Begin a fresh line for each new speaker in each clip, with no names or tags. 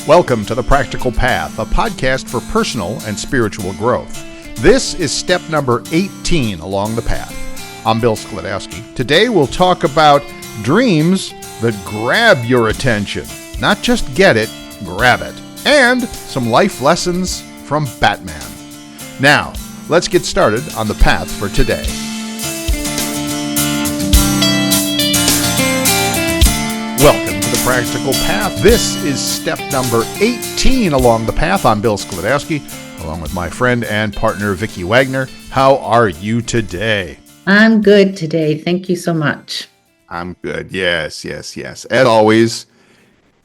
Welcome to The Practical Path, a podcast for personal and spiritual growth. This is step number 18 along the path. I'm Bill Sklodowski. Today we'll talk about dreams that grab your attention. Not just get it, grab it. And some life lessons from Batman. Now, let's get started on the path for today. Welcome to The Practical Path. This is step number 18 along the path. I'm Bill Sklodowski, along with my friend and partner, Vicki Wagoner. How are you today?
I'm good today. Thank you so much.
I'm good. Yes. As always,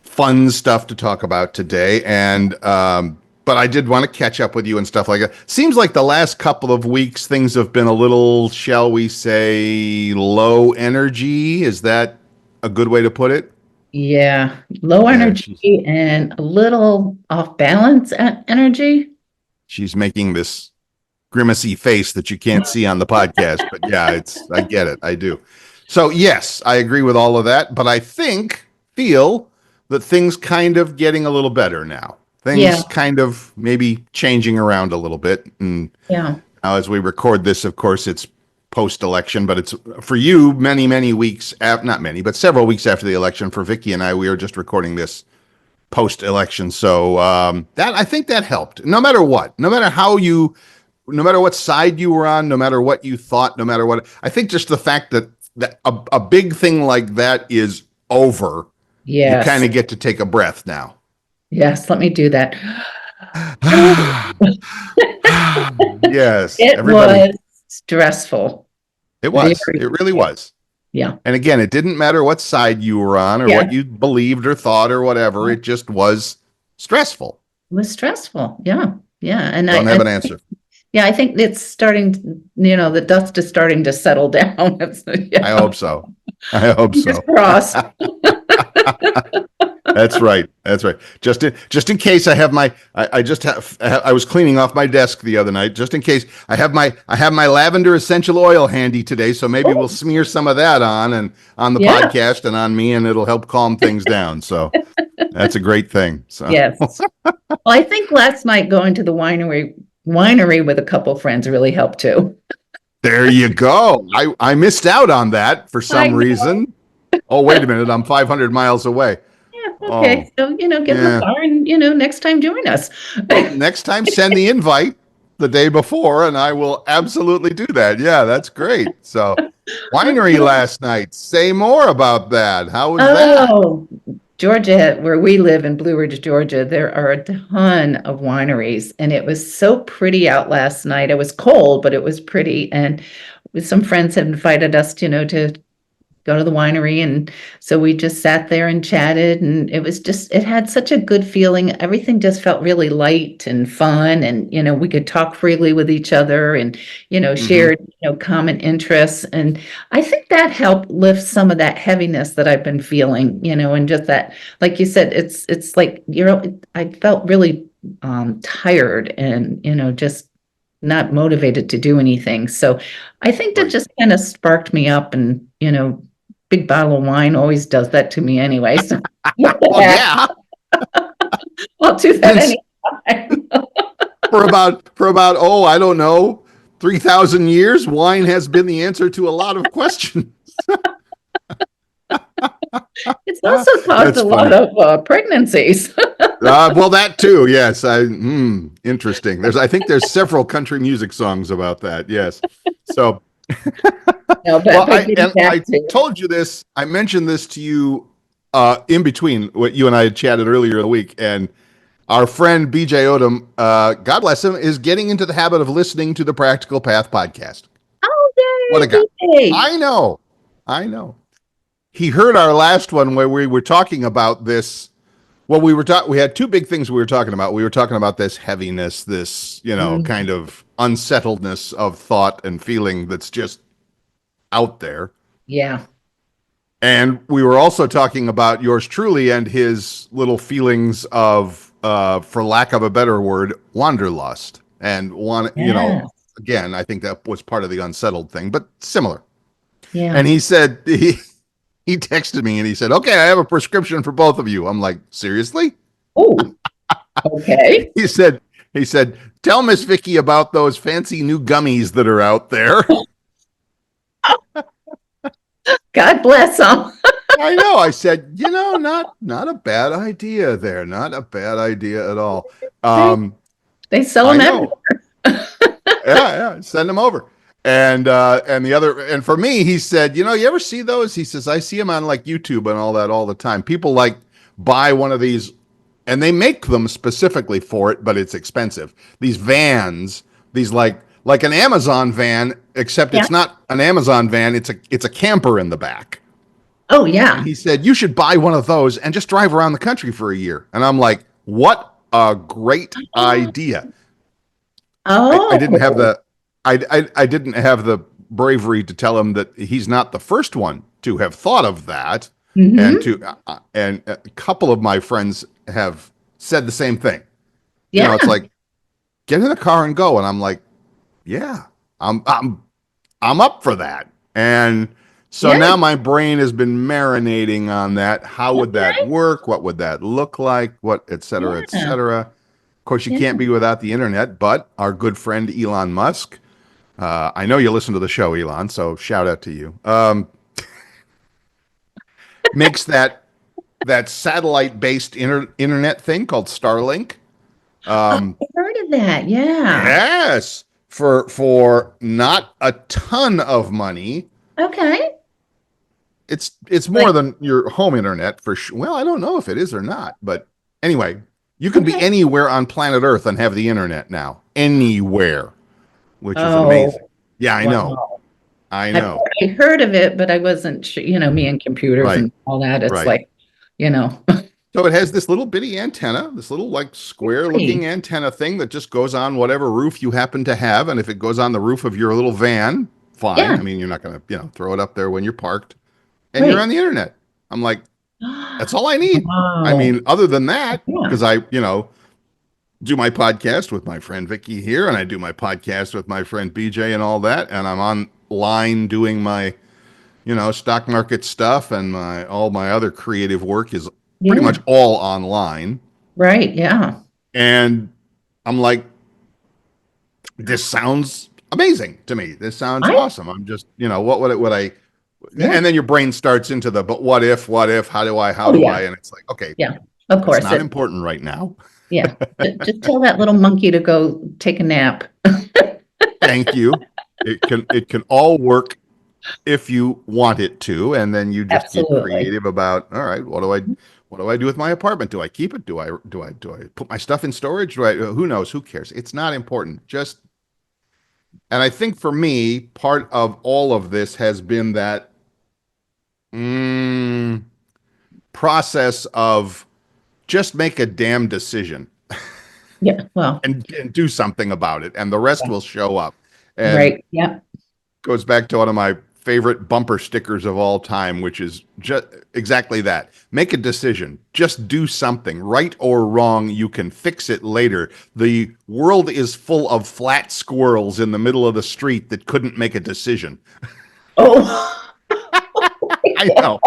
fun stuff to talk about today. And but I did want to catch up with you and stuff like that. Seems like the last couple of weeks, things have been a little, shall we say, low energy. Is that a good way to put it?
Yeah, low energy and a little off balance energy.
She's making this grimacy face that you can't see on the podcast, but yeah, I get it. I do. So yes, I agree with all of that, but I feel that things kind of getting a little better now. Things kind of maybe changing around a little bit. And now as we record this, of course, it's post-election, but it's for you many weeks, not many, but several weeks after the election. For Vicki and I, we are just recording this post-election. So that I think that helped. No matter what, no matter what side you were on, no matter what you thought, no matter what, I think just the fact that a big thing like that is over, you kind of get to take a breath now.
Yes, let me do that.
Yes.
It was stressful.
It was. It really was.
Yeah.
And again, it didn't matter what side you were on or what you believed or thought or whatever. It just was stressful.
It was stressful. Yeah. And
I don't have an answer.
Yeah, I think it's starting, the dust is starting to settle down.
I hope so.
Fingers crossed.
That's right. Just in case I have I was cleaning off my desk the other night, just in case I have my lavender essential oil handy today. So maybe we'll smear some of that on the podcast and on me, and it'll help calm things down. So that's a great thing. So
yes. Well, I think last night going to the winery with a couple friends really helped too.
There you go. I missed out on that for some reason. Oh, wait a minute. I'm 500 miles away.
Okay, so, get in the car and, next time join us.
Well, next time send the invite the day before and I will absolutely do that. Yeah, that's great. So winery last night. Say more about that. How was that?
Oh, Georgia, where we live in Blue Ridge, Georgia, there are a ton of wineries and it was so pretty out last night. It was cold, but it was pretty. And some friends had invited us, to go to the winery, and so we just sat there and chatted, and it had such a good feeling. Everything just felt really light and fun, and we could talk freely with each other and shared common interests, and I think that helped lift some of that heaviness that I've been feeling, and just that, like you said, it's like I felt really tired and just not motivated to do anything. So I think that just kind of sparked me up, and big bottle of wine always does that to me anyway. So
well, yeah.
I'll do that anytime.
for about, I don't know, 3,000 years, wine has been the answer to a lot of questions.
It's also caused a lot of pregnancies.
Well, that too, yes. Interesting. I think there's several country music songs about that. Yes. So. I told you this. I mentioned this to you in between what you and I had chatted earlier in the week, and our friend BJ Odom, God bless him, is getting into the habit of listening to the Practical Path podcast.
Oh, yay!
What a guy! I know. He heard our last one where we were talking about this. Well, we had two big things we were talking about. We were talking about this heaviness, this kind of unsettledness of thought and feeling that's just out there.
Yeah.
And we were also talking about yours truly and his little feelings of, for lack of a better word, wanderlust. And again, I think that was part of the unsettled thing, but similar. Yeah. And he said, he texted me and he said, okay, I have a prescription for both of you. I'm like, seriously?
Oh, okay.
He said, tell Miss Vicky about those fancy new gummies that are out there.
God bless them.
I know. I said, not a bad idea there. Not a bad idea at all.
Right. They sell
I
them
know.
everywhere.
Yeah, send them over. And the other, and for me, he said, you ever see those? He says, I see them on like YouTube and all that all the time. People like buy one of these, and they make them specifically for it, but it's expensive. These vans, these like an Amazon van, except
Yeah.
it's not an Amazon van. It's a camper in the back.
Oh,
And
yeah.
he said, you should buy one of those and just drive around the country for a year. And I'm like, what a great idea. I didn't have
Oh.
I didn't have the bravery to tell him that he's not the first one to have thought of that, and
Hmm.
to and a couple of my friends have said the same thing.
Yeah.
It's like get in the car and go, and I'm like, yeah, I'm I'm I'm up for that. And so
Yeah.
now my brain has been marinating on that. How would that
Okay.
work? What would that look like? What, et cetera, et
Yeah.
cetera. Of course, you
Yeah.
can't be without the internet, but our good friend Elon Musk, I know you listen to the show, Elon, so shout out to you. Makes that satellite based internet thing called Starlink.
Oh,
Um,
I heard of that. Yeah.
yes, for not a ton of money.
Okay.
It's more
Like,
than your home internet for sure. Well, I don't know if it is or not, but anyway, you can be
okay.
anywhere on planet Earth and have the internet now, anywhere, which is amazing.
Oh,
Yeah, I know.
wow.
I
I've
know.
I heard of it, but I wasn't sure, me and computers
Right,
and all that. It's
right.
like, you know,
So it has this little bitty antenna, this little like square looking
really?
antenna thing that just goes on whatever roof you happen to have. And if it goes on the roof of your little van, fine.
Yeah.
I mean, you're not going to, throw it up there when you're parked and you're on
Right.
the internet. I'm like, that's all I need. I
Wow.
mean, other than that,
Yeah.
because I, do my podcast with my friend Vicky here, and I do my podcast with my friend BJ and all that, and I'm online doing my, stock market stuff, and my all my other creative work is pretty much
Yeah.
all online.
Right. Yeah.
And I'm like, this sounds amazing to me. This sounds
I,
awesome. I'm just, what would I,
yeah.
and then your brain starts into the, but what if, how
Oh,
do
yeah.
I, and it's like, okay,
Yeah. Of
that's
course.
not important right now.
Yeah. Just tell that little monkey to go take a nap.
Thank you. It can all work if you want it to, and then you just get
Absolutely.
creative about, all right, what do I do with my apartment? Do I keep it? Do I put my stuff in storage? Who knows? Who cares? It's not important. Just, and I think for me, part of all of this has been that mm, process of just make a damn decision
Yeah. Well,
and do something about it, and the rest
yeah.
will show up. And
Right. Yeah.
goes back to one of my favorite bumper stickers of all time, which is just exactly that. Make a decision. Just do something. Right or wrong, you can fix it later. The world is full of flat squirrels in the middle of the street that couldn't make a decision.
Oh.
I know.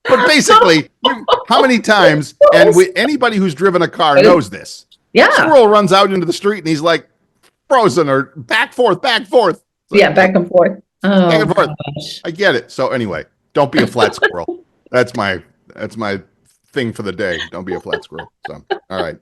But basically, how many times, and anybody who's driven a car knows this.
Yeah.
Squirrel runs out into the street and he's like frozen or back, forth, back, forth. It's like,
Yeah. Back and forth.
back
Oh,
and forth.
gosh.
I get it. So anyway, don't be a flat squirrel. That's my thing for the day. Don't be a flat squirrel. So all right.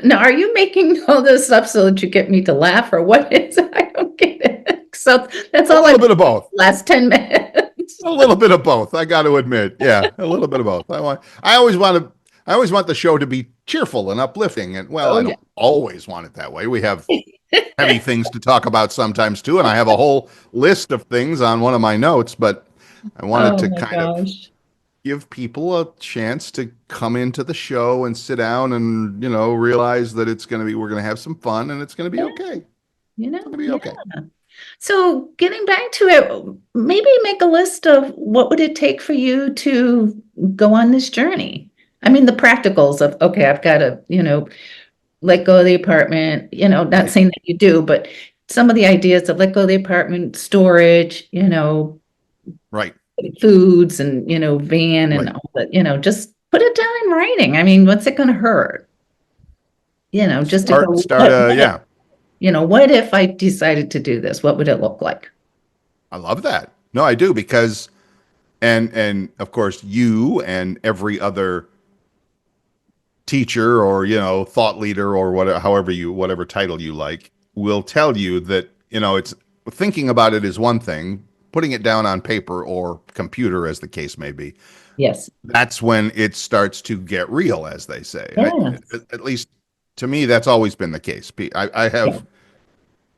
Now, are you making all this up so that you get me to laugh, or what is it? I don't get it. So that's
A
all
little
I've
bit of both.
last 10 minutes.
A little bit of both. I got to admit. Yeah, a little bit of both. I always want the show to be cheerful and uplifting. And well,
Oh,
I
yeah.
don't always want it that way. We have heavy things to talk about sometimes too, and I have a whole list of things on one of my notes, but I wanted
Oh
to
my
kind of
gosh.
give people a chance to come into the show and sit down and, realize that we're going to have some fun and it's going to be
Yeah,
okay. It's going to be
yeah.
okay.
So getting back to it, maybe make a list of what would it take for you to go on this journey? I mean, the practicals of, okay, I've got to, let go of the apartment, not
Right.
saying that you do, but some of the ideas of let go of the apartment, storage,
Right.
foods and, van and
Right.
all that, just put it down time writing. I mean, what's it going to hurt? Just to
Start
go,
start yeah.
what if I decided to do this? What would it look like?
I love that. No, I do because and of course you and every other teacher or thought leader or whatever whatever title you like will tell you that it's thinking about it is one thing, putting it down on paper or computer as the case may be,
Yes.
that's when it starts to get real, as they say.
Yes.
At least to me that's always been the case. I
Yeah.
have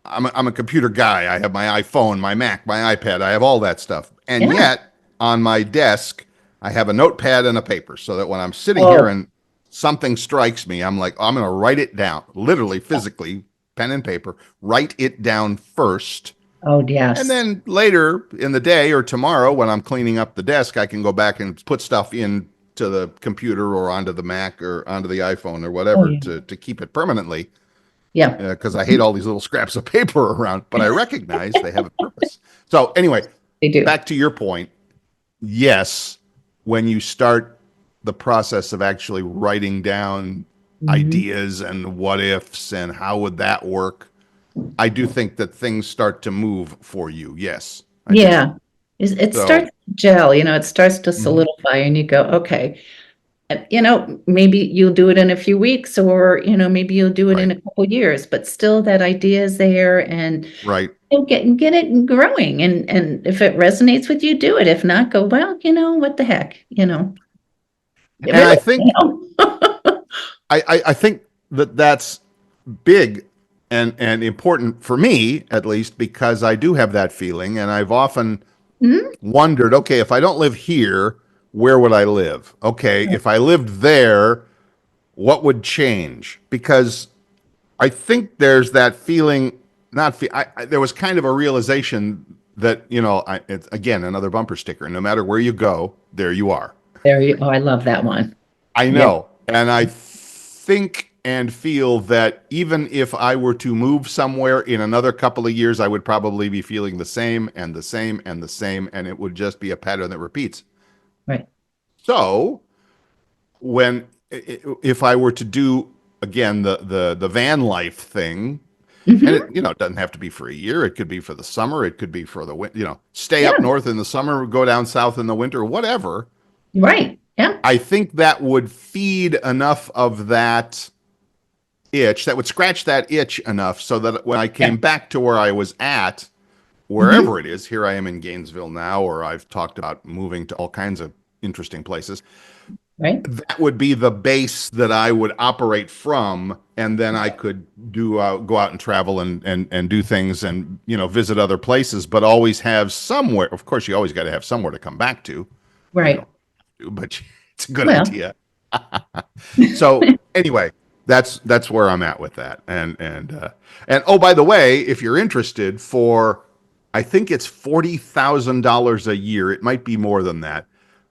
I'm a computer guy. I have my iPhone, my Mac, my iPad. I have all that stuff. And
Yeah.
yet, on my desk, I have a notepad and a paper so that when I'm sitting here
Oh,
and something strikes me, I'm like, I'm going to write it down, literally, physically, pen and paper, write it down first.
oh,
And
yes.
then later in the day or tomorrow, when I'm cleaning up the desk, I can go back and put stuff into the computer or onto the Mac or onto the iPhone or
Oh,
whatever
yeah.
to keep it permanently,
Yeah.
because I hate all these little scraps of paper around, but I recognize they have a purpose. So anyway,
They do.
back to your point. Yes, when you start the process of actually writing down
Mhm.
ideas and what ifs and how would that work, I do think that things start to move for you. Yes, I do.
Yeah. It
So,
starts to gel, it starts to
mhm,
solidify, and you go, okay, maybe you'll do it in a few weeks, or, maybe you'll do it in
right,
a couple years, but still that idea is there, and
right.
get it growing. And if it resonates with you, do it. If not, go, well, what the heck,
And I
really,
think I think that that's big and important for me at least because I do have that feeling and I've often
Mhm.
wondered, okay, if I don't live here, where would I live? Okay, if I lived there, what would change? Because I think there's that feeling, not fe- there was kind of a realization that, it's, again, another bumper sticker. No matter where you go, there you are.
There you, oh, I love that one.
I
Yeah,
know. And I think and feel that even if I were to move somewhere in another couple of years, I would probably be feeling the same and the same and the same, and it would just be a pattern that repeats.
right.
So when if I were to do again the van life thing, and
Hmm.
it doesn't have to be for a year. It could be for the summer. It could be for the winter. Stay up
Yeah,
north in the summer, go down south in the winter, whatever.
right. Yeah,
I think that would feed enough of that itch, that would scratch that itch enough so that when I
yeah.
came back to where I was at,
Hmm.
wherever it is, here I am in Gainesville now, or I've talked about moving to all kinds of interesting places.
Right,
That would be the base that I would operate from, and then I could go out and travel and do things and visit other places, but always have somewhere. Of course, you always got to have somewhere to come back to. Well, you
right.
don't have to, but it's a good
Well,
idea. So anyway, that's where I'm at with that. And oh, by the way, if you're interested, I think it's $40,000 a year. It might be more than that.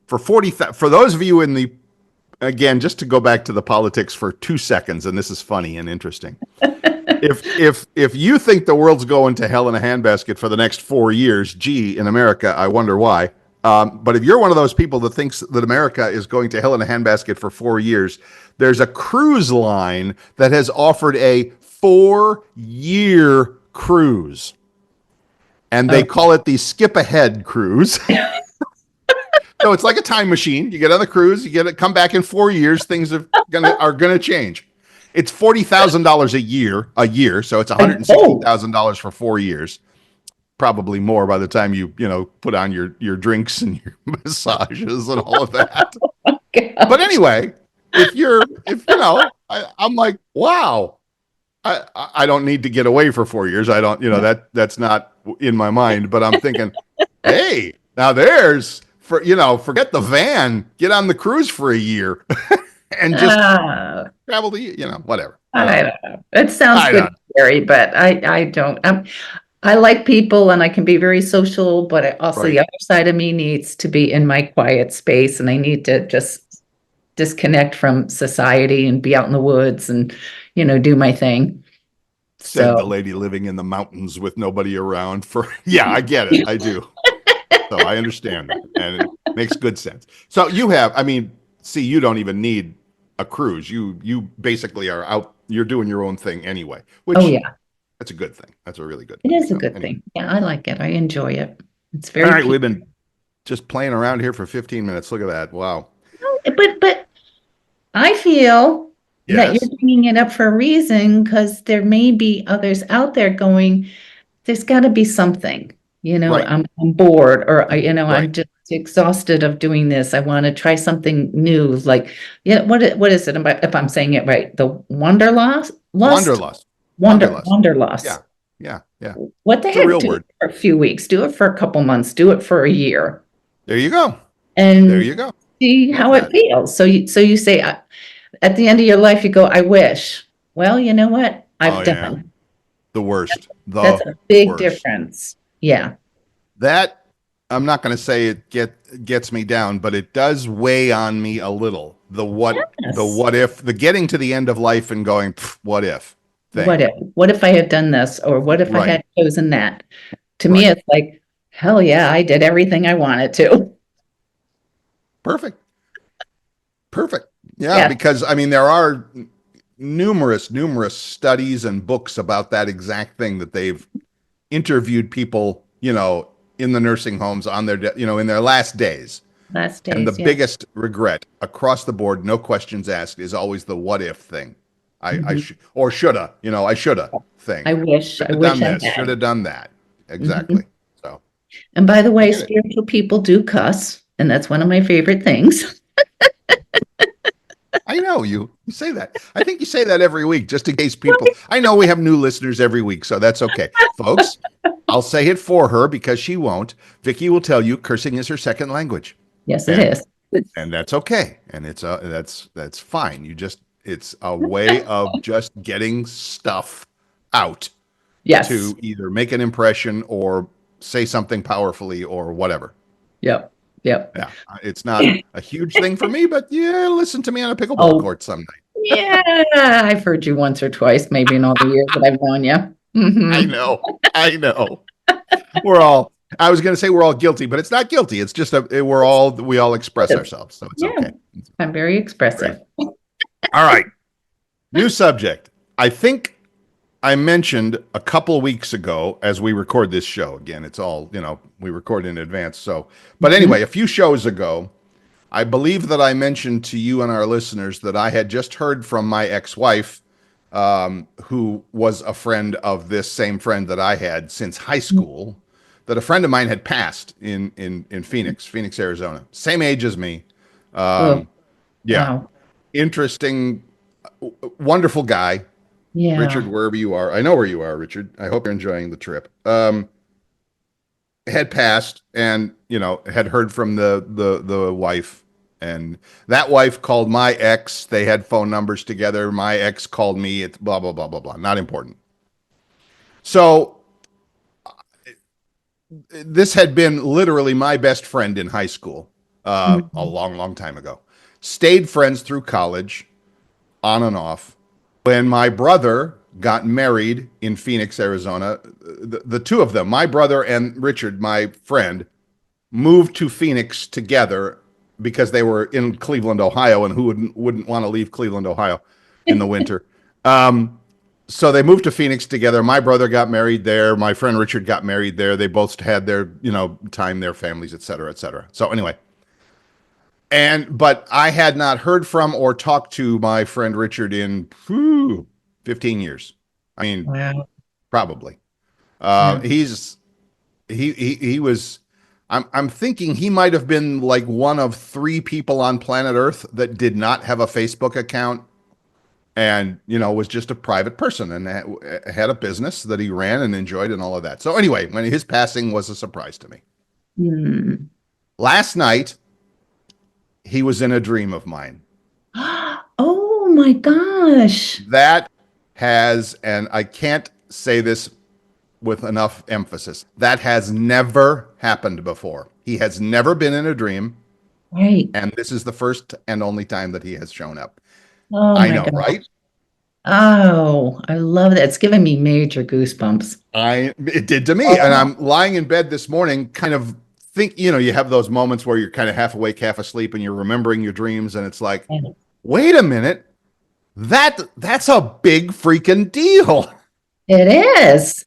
For those of you in the again, just to go back to the politics for 2 seconds, and this is funny and interesting. If you think the world's going to hell in a handbasket for the next 4 years, gee, in America, I wonder why. But if you're one of those people that thinks that America is going to hell in a handbasket for 4 years, there's a cruise line that has offered a 4 year cruise, and they
oh,
call it the skip ahead cruise. So it's like a time machine. You get on the cruise, you get it, come back in 4 years, things are gonna change. It's $40,000 a year, so it's one hundred and sixty
oh,
thousand dollars for 4 years. Probably more by the time you put on your drinks and your massages and all of that. But
gosh.
anyway, if I'm like, wow, I don't need to get away for 4 years. I don't, that's not in my mind. But I'm thinking, hey, now forget the van, get on the cruise for a year and just
Uh,
travel to whatever.
I don't know. It sounds
I
good,
don't.
Gary, but I don't. I like people and I can be very social, but also
Right.
the other side of me needs to be in my quiet space, and I need to just disconnect from society and be out in the woods and, do my thing.
Said the
So,
lady living in the mountains with nobody around for, yeah, I get it. I do. So I understand that. And it makes good sense. So I mean, see, you don't even need a cruise. You basically are out. You're doing your own thing anyway,
Oh,
which
yeah,
that's a good thing. That's a really good
it
thing.
is a
So
good
anyway,
thing. Yeah, I like it. I enjoy it. It's
all
very
right, we've
peaceful.
been just playing around here for 15 minutes. Look at that. Wow.
But I feel that you're
Yes.
bringing it up for a reason because there may be others out there going, there's got to be something,
Right.
I'm bored or,
Right.
I'm just exhausted of doing this. I want to try something new. Like, yeah, what is it? If I'm saying it right, the lust,
Wanderlust. Wanderlust.
wanderlust.
Yeah. Yeah. Yeah.
What the
It's a
heck?
real
Do it
word.
for a few weeks, do it for a couple months, do it for a year
There you go. There you
and
go.
see
Love
how it
that.
feels. So you say, at the end of your life, you go, I wish. Well, you know what?
Oh
I've
yeah.
done.
The worst.
That's
The
a big
worst.
difference. Yeah.
That I'm not going to say gets me down, but it does weigh on me a little. The
Yes.
what if, the getting to the end of life and going, "Pff, what if
What
thing.
if? What if I had done this? Or what if I
Right.
had chosen that? To me,
Right.
it's like, hell yeah, I did everything I wanted to.
Perfect. Perfect. Yeah,
Yeah.
because I mean there are numerous studies and books about that exact thing, that they've interviewed people, in the nursing homes on their in their last days.
Last
And the
days. Yeah.
biggest regret across the board, no questions asked, is always the what if thing. I
Mhm.
should, or shoulda, I shoulda thing. Should
I
have done
wish I
this, should
had.
have done that. Exactly.
Mhm.
So
And by the
I
way,
get it.
spiritual people do cuss, and that's one of my favorite things.
I know you say that. I think you say that every week just in case people. I know we have new listeners every week, so that's okay. Folks, I'll say it for her because she won't. Vicky will tell you cursing is her second language.
Yes, it
And
is.
and that's okay. And that's fine. It's a way of just getting stuff out
Yes.
to either make an impression or say something powerfully or whatever.
Yep. Yep.
Yeah, it's not a huge thing for me, but yeah, listen to me on a pickleball
Oh,
court some night.
yeah. I've heard you once or twice, maybe in all the years that I've known you.
I
Hmm.
know. I know. We're all, I was going to say we're all guilty, but it's not guilty. It's just we all express ourselves. So it's
Yeah.
okay.
I'm very
Great.
expressive.
All right. New subject. I think I mentioned a couple weeks ago as we record this show. Again, it's all, we record in advance. So, but
Mhm.
anyway, a few shows ago, I believe that I mentioned to you and our listeners that I had just heard from my ex-wife, who was a friend of this same friend that I had since high school, that a friend of mine had passed in Phoenix, Arizona. Same age as me.
Oh,
Yeah,
wow.
interesting, wonderful guy.
Yeah.
Richard, wherever you are, I know where you are, Richard. I hope you're enjoying the trip. Had passed, and had heard from the wife, and that wife called my ex. They had phone numbers together. My ex called me. It's blah blah blah blah blah. Not important. So this had been literally my best friend in high school, a
Mhm.
long time ago. Stayed friends through college, on and off. When my brother got married in Phoenix, Arizona, the two of them, my brother and Richard, my friend, moved to Phoenix together because they were in Cleveland, Ohio, and who wouldn't want to leave Cleveland, Ohio in the winter. So they moved to Phoenix together. My brother got married there. My friend Richard got married there. They both had their, time, their families, et cetera, et cetera. So anyway, but I had not heard from or talked to my friend Richard in 15 years. I mean,
Wow.
probably.
Yeah.
He's he was. I'm thinking he might have been like one of three people on planet Earth that did not have a Facebook account, and was just a private person and had a business that he ran and enjoyed and all of that. So anyway, when his passing was a surprise to me.
Hmm.
Last night he was in a dream of mine.
Oh my gosh.
That has, and I can't say this with enough emphasis, that has never happened before. He has never been in a dream,
Right.
and this is the first and only time that he has shown up.
Oh
I
my
know,
God.
right?
Oh, I love that. It's giving me major goosebumps.
It did to me. And
Oh,
I'm lying in bed this morning, kind of think, you have those moments where you're kind of half awake, half asleep, and you're remembering your dreams, and it's like, wait a minute, that's a big freaking deal.
It is.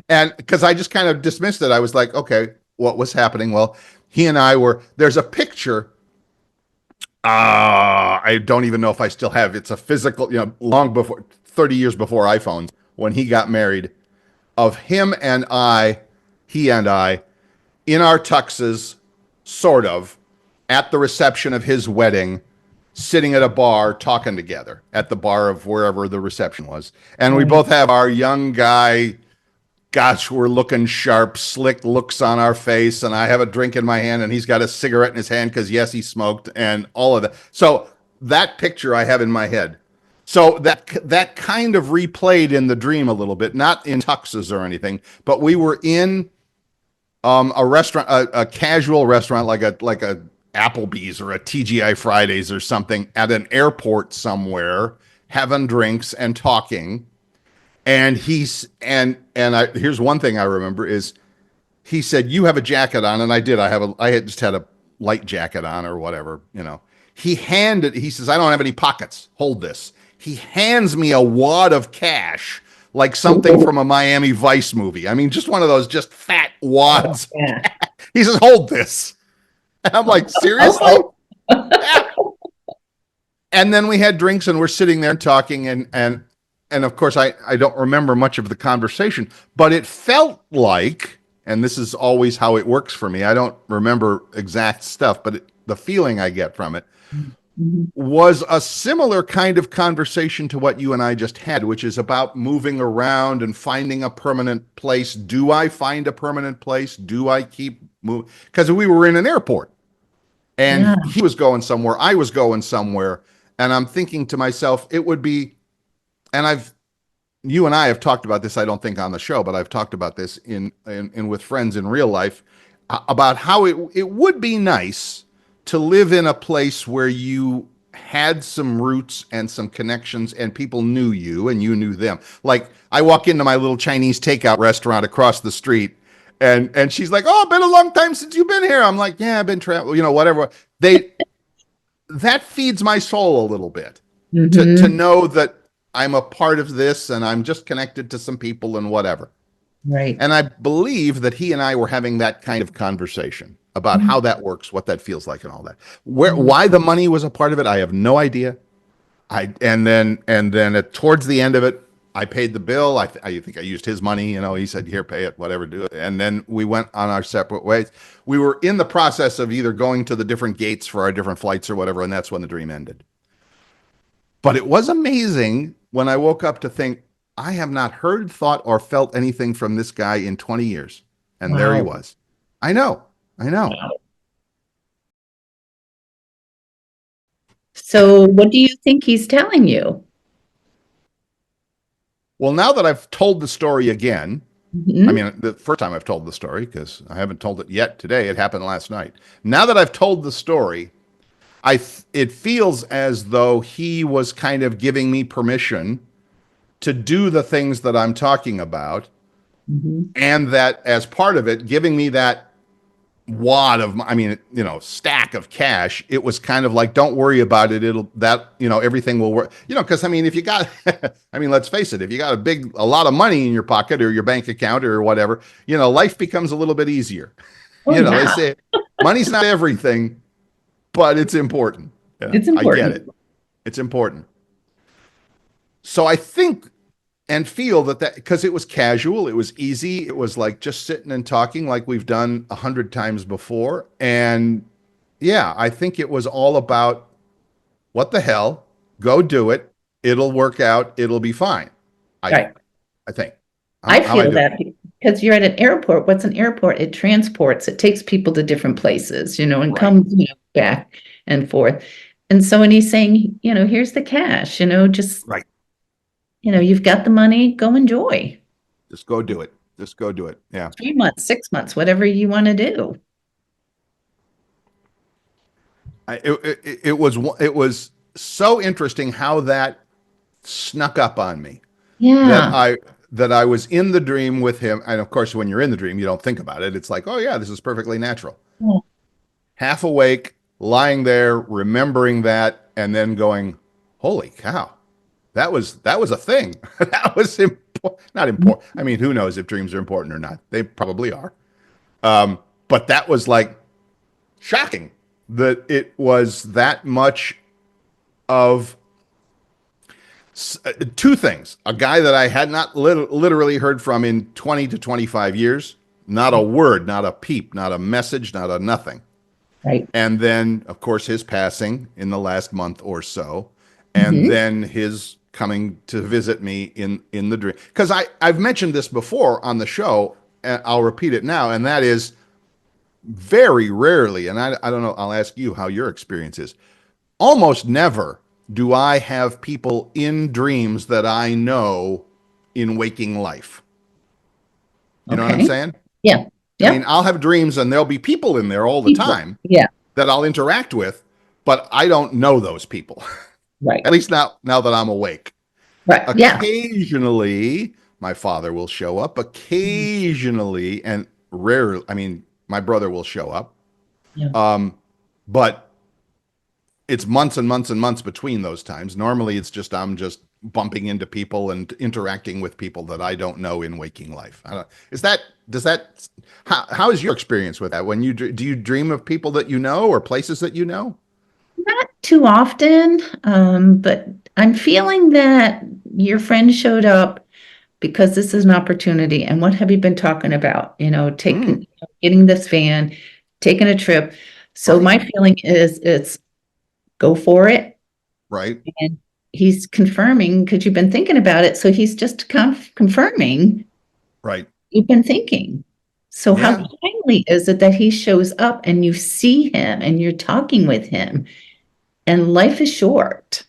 And because I just kind of dismissed it, I was like, okay, what was happening? Well, he and I were, there's a picture. I don't even know if I still have. It's a physical, long before, 30 years before iPhones, when he got married, of him and I, he and I, in our tuxes, sort of, at the reception of his wedding, sitting at a bar talking together at the bar of wherever the reception was. And we
Right.
both have our young guy, gosh, we're looking sharp, slick looks on our face. And I have a drink in my hand and he's got a cigarette in his hand because, yes, he smoked and all of that. So that picture I have in my head. So that kind of replayed in the dream a little bit, not in tuxes or anything, but we were in a restaurant, a casual restaurant like a Applebee's or a TGI Fridays or something at an airport somewhere, having drinks and talking. And here's one thing I remember is he said, "You have a jacket on," and I did. I had just had a light jacket on or whatever. He says, "I don't have any pockets. Hold this." He hands me a wad of cash, like something from a Miami Vice movie. I mean, just one of those just fat
Oh,
wads.
yeah.
He says, "Hold this." And I'm like, seriously?
Oh,
Yeah. And then we had drinks and we're sitting there talking and of course I don't remember much of the conversation, but it felt like, and this is always how it works for me. I don't remember exact stuff, but the feeling I get from it
mhm.
was a similar kind of conversation to what you and I just had, which is about moving around and finding a permanent place. Do I find a permanent place? Do I keep moving? Because we were in an airport
Yeah.
and he was going somewhere, I was going somewhere, and I'm thinking to myself, it would be, and you and I have talked about this, I don't think on the show, but I've talked about this in with friends in real life about how it would be nice to live in a place where you had some roots and some connections and people knew you and you knew them. Like I walk into my little Chinese takeout restaurant across the street and she's like, "Oh, been a long time since you've been here." I'm like, "Yeah, I've been traveling, whatever." They That feeds my soul a little bit to
Hmm.
know that I'm a part of this and I'm just connected to some people and whatever.
Right.
And I believe that he and I were having that kind of conversation about how that works, what that feels like, and all that.
Mhm.
Why the money was a part of it, I have no idea. And then towards the end of it, I paid the bill. I think I used his money. He said, "Here, pay it, whatever, do it." And then we went on our separate ways. We were in the process of either going to the different gates for our different flights or whatever, and that's when the dream ended. But it was amazing when I woke up to think, I have not heard, thought, or felt anything from this guy in 20 years. And there he
Wow.
was. I know. I know.
Wow. So what do you think he's telling you?
Well, now that I've told the story again, I
Mhm.
mean, the first time I've told the story, because I haven't told it yet today, it happened last night. Now that I've told the story, it feels as though he was kind of giving me permission to do the things that I'm talking about,
Mhm.
and that as part of it, giving me that wad of, I mean, stack of cash. It was kind of like, don't worry about it. Everything will work. Because I mean, if you got, I mean, let's face it, if you got a lot of money in your pocket or your bank account or whatever, life becomes a little bit easier.
Oh,
They
yeah.
say money's not everything, but it's important. Yeah,
It's
I get
important.
it. It's important. So I think and feel that because it was casual, it was easy, it was like just sitting and talking like we've done 100 times before. And yeah, I think it was all about what the hell, go do it, it'll work out, it'll be fine. I
Right.
I think.
I
How I
feel
do.
that because you're at an airport. What's an airport? It transports, it takes people to different places, and
Right,
comes, back and forth. And so when he's saying, here's the cash, just,
right.
you've got the money, go enjoy.
Just go do it. Just go do it. Yeah.
3 months, 6 months, whatever you want to do.
It was so interesting how that snuck up on me that
Yeah.
I that I was in the dream with him. And of course, when you're in the dream, you don't think about it. It's like, oh yeah, this is perfectly natural.
Yeah.
Half awake, lying there, remembering that, and then going, holy cow, that was a thing. That was not important. I mean, who knows if dreams are important or not? They probably are. But that was like shocking that it was that much of two things. A guy that I had not literally heard from in 20 to 25 years, not a word, not a peep, not a message, not a nothing.
Right.
And then, of course, his passing in the last month or so, and
Hmm.
then his coming to visit me in the dream. Because I've mentioned this before on the show, and I'll repeat it now, and that is very rarely, and I don't know, I'll ask you how your experience is. Almost never do I have people in dreams that I know in waking life. You know what I'm
Okay.
saying?
Yeah.
I mean,
Yep.
I'll have dreams and there'll be people in there all the
People.
time
Yeah.
that I'll interact with, but I don't know those people.
Right.
At least now that I'm awake.
Right. Yeah.
Occasionally, my father will show up. Occasionally, and rarely, I mean, my brother will show up.
Yeah.
But it's months and months and months between those times. Normally, it's just I'm just bumping into people and interacting with people that I don't know in waking life. I don't, is that does that how is your experience with that? When do you dream of people that you know or places that you know?
Not too often, but I'm feeling that your friend showed up because this is an opportunity. And what have you been talking about?
Mm,
Getting this van, taking a trip. So
right,
my feeling is it's go for it.
right,
And he's confirming because you've been thinking about it. So he's just confirming
right.
you've been thinking. So how
Yeah,
timely is it that he shows up and you see him and you're talking with him? And life is short.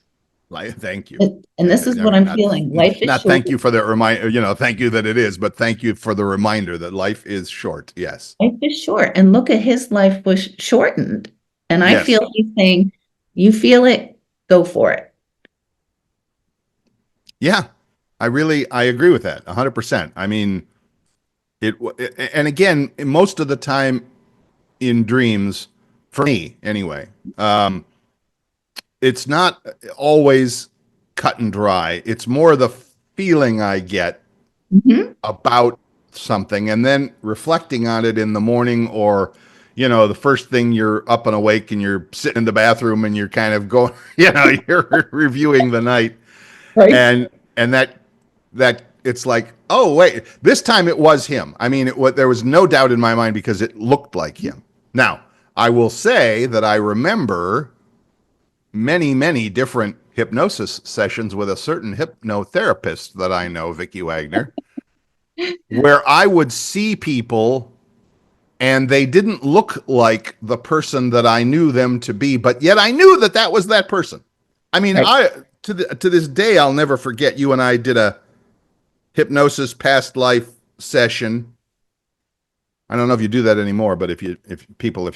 like thank you.
And
Yeah,
this is
I
what
mean,
I'm feeling. Life is
not
short.
thank you for the reminder. Thank you that it is, but thank you for the reminder that life is short. Yes,
Life is short. And look at his life was shortened. And I feel
yes,
he's saying, you feel it, go for it.
yeah. I agree with that 100%. I mean, and again, most of the time in dreams, for me anyway, it's not always cut and dry. It's more the feeling I get
Mhm.
about something and then reflecting on it in the morning, or the first thing you're up and awake and you're sitting in the bathroom and you're kind of going, you're reviewing the night,
Right.
and that it's like, oh wait, this time it was him. I mean, there was no doubt in my mind because it looked like him. Now, I will say that I remember many different hypnosis sessions with a certain hypnotherapist that I know, Vicki Wagoner, where I would see people and they didn't look like the person that I knew them to be, but yet I knew that that was that person. I mean,
Right.
to this day I'll never forget, you and I did a hypnosis past life session. I don't know if you do that anymore, but if you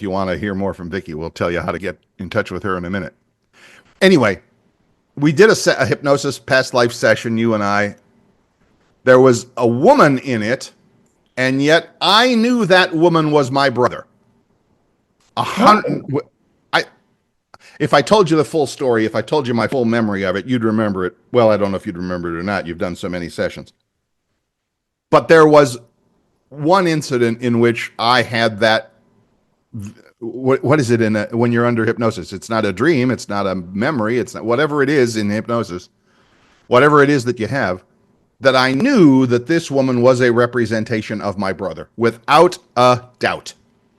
want to hear more from Vicki, we'll tell you how to get in touch with her in a minute. Anyway, we did a hypnosis past life session, you and I. There was a woman in it, and yet I knew that woman was my brother. A hundred.
Oh,
I If I told you the full story, if I told you my full memory of it, you'd remember it. Well, I don't know if you'd remember it or not. You've done so many sessions. But there was one incident in which I had that. What is it when you're under hypnosis? It's not a dream. It's not a memory. It's not whatever it is in hypnosis. Whatever it is that you have, that I knew that this woman was a representation of my brother without a doubt.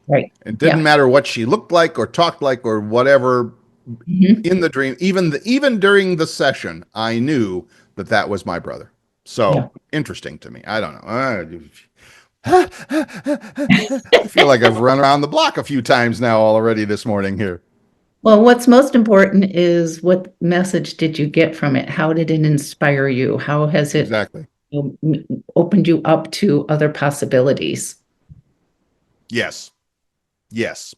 right.
It didn't
Yeah.
matter what she looked like or talked like or whatever
Mhm.
in the dream. Even during the session, I knew that that was my brother.
Yeah.
So interesting to me. I don't know. I feel like I've run around the block a few times now already this morning here.
Well, what's most important is what message did you get from it? How did it inspire you? How has it
Exactly.
opened you up to other possibilities?
Yes. Yes.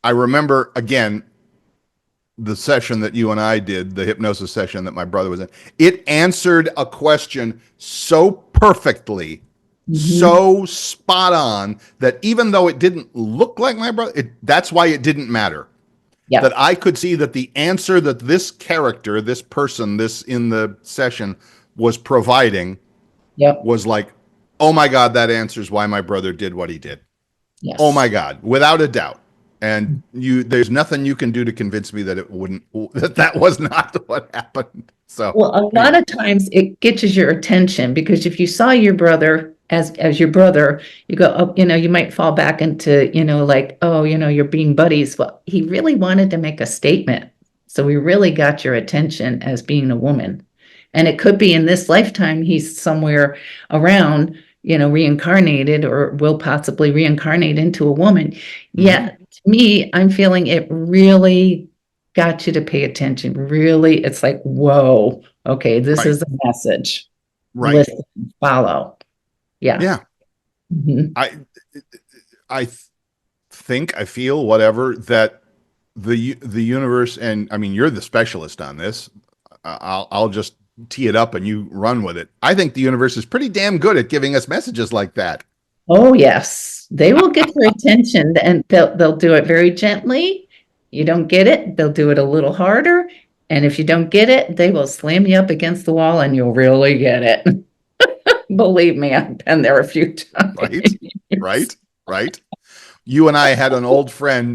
I remember again the session that you and I did, the hypnosis session that my brother was in, it answered a question so perfectly,
Mhm.
so spot on that even though it didn't look like my brother, that's why it didn't matter. That
Yep.
I could see that the answer that this character, this person, this in the session was providing
Yep.
was like, oh my God, that answers why my brother did what he did. Oh
Yes.
my God, without a doubt. And there's nothing you can do to convince me that it wouldn't, that was not what happened. So
Well, a lot
anyway,
of times it gets your attention because if you saw your brother as your brother, you go, oh, you might fall back into, like, oh, you're being buddies. Well, he really wanted to make a statement. So we really got your attention as being a woman. And it could be in this lifetime, he's somewhere around, reincarnated or will possibly reincarnate into a woman.
hmm,
Yeah, to me, I'm feeling it really got you to pay attention. Really, it's like, whoa, okay, this
right,
is a message.
right,
Listen, follow. Yeah.
yeah.
Mhm.
I I think I feel whatever that the universe, and I mean you're the specialist on this. I'll just tee it up and you run with it. I think the universe is pretty damn good at giving us messages like that.
Oh, yes. They will get your attention and they'll do it very gently. You don't get it, they'll do it a little harder. And if you don't get it, they will slam you up against the wall and you'll really get it. Believe me, I've been there a few
Right,
times.
right, right. You and I had an old friend,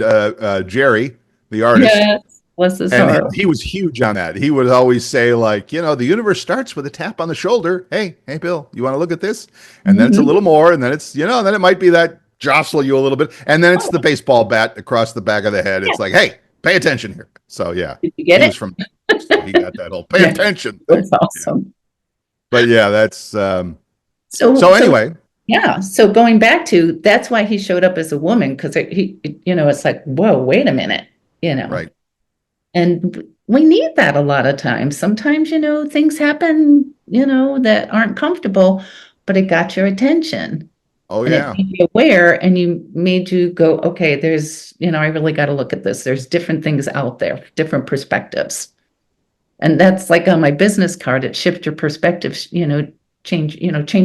Jerry, the artist,
Yes, bless his
and
heart.
he was huge on that. He would always say, like, the universe starts with a tap on the shoulder. Hey, Bill, you want to look at this? And then it's a
Mhm.
little more, and then it's, then it might be that jostle you a little bit, and then it's the baseball bat across the back of the head.
Yeah.
It's like, hey, pay attention here. So yeah,
Did you get
he was
it?
from, so he got that whole pay
Yeah,
attention thing.
that's
Yeah,
awesome.
but yeah, that's
So,
so
so
anyway,
yeah. So going back to that's why he showed up as a woman because it's like, whoa, wait a minute, you know.
right.
And we need that a lot of times. Sometimes, things happen, that aren't comfortable, but it got your attention
Oh
and it
yeah,
made you aware and you made you go, okay, I really got to look at this. There's different things out there, different perspectives. And that's like on my business card, it shift your perspective, change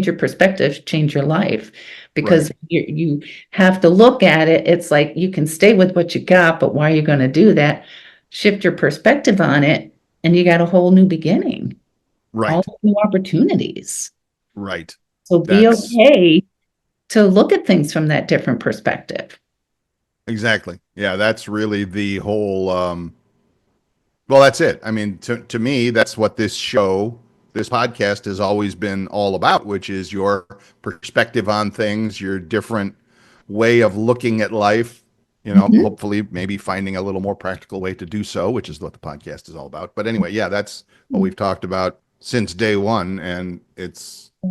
your perspective, change your life.
right,
Because you have to look at it. It's like you can stay with what you got, but why are you going to do that? Shift your perspective on it, and you got a whole new beginning, all
right,
new opportunities.
right.
So be
That's
okay to look at things from that different perspective.
exactly. Yeah, that's really the whole well, that's it. I mean, to me, that's what this show, this podcast has always been all about, which is your perspective on things, your different way of looking at life,
Mhm.
hopefully maybe finding a little more practical way to do so, which is what the podcast is all about. But anyway, yeah, that's what we've talked about since day one. And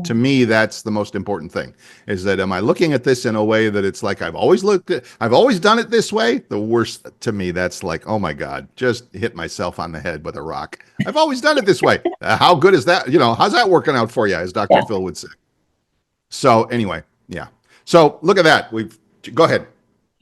to me, that's the most important thing is that am I looking at this in a way that it's like I've always done it this way? The worst to me, that's like, oh my God, just hit myself on the head with a rock. I've always done it this way. How good is that? How's that working out for you, as Dr.
Yeah.
Phil would say? So anyway, yeah. So look at that. Go ahead.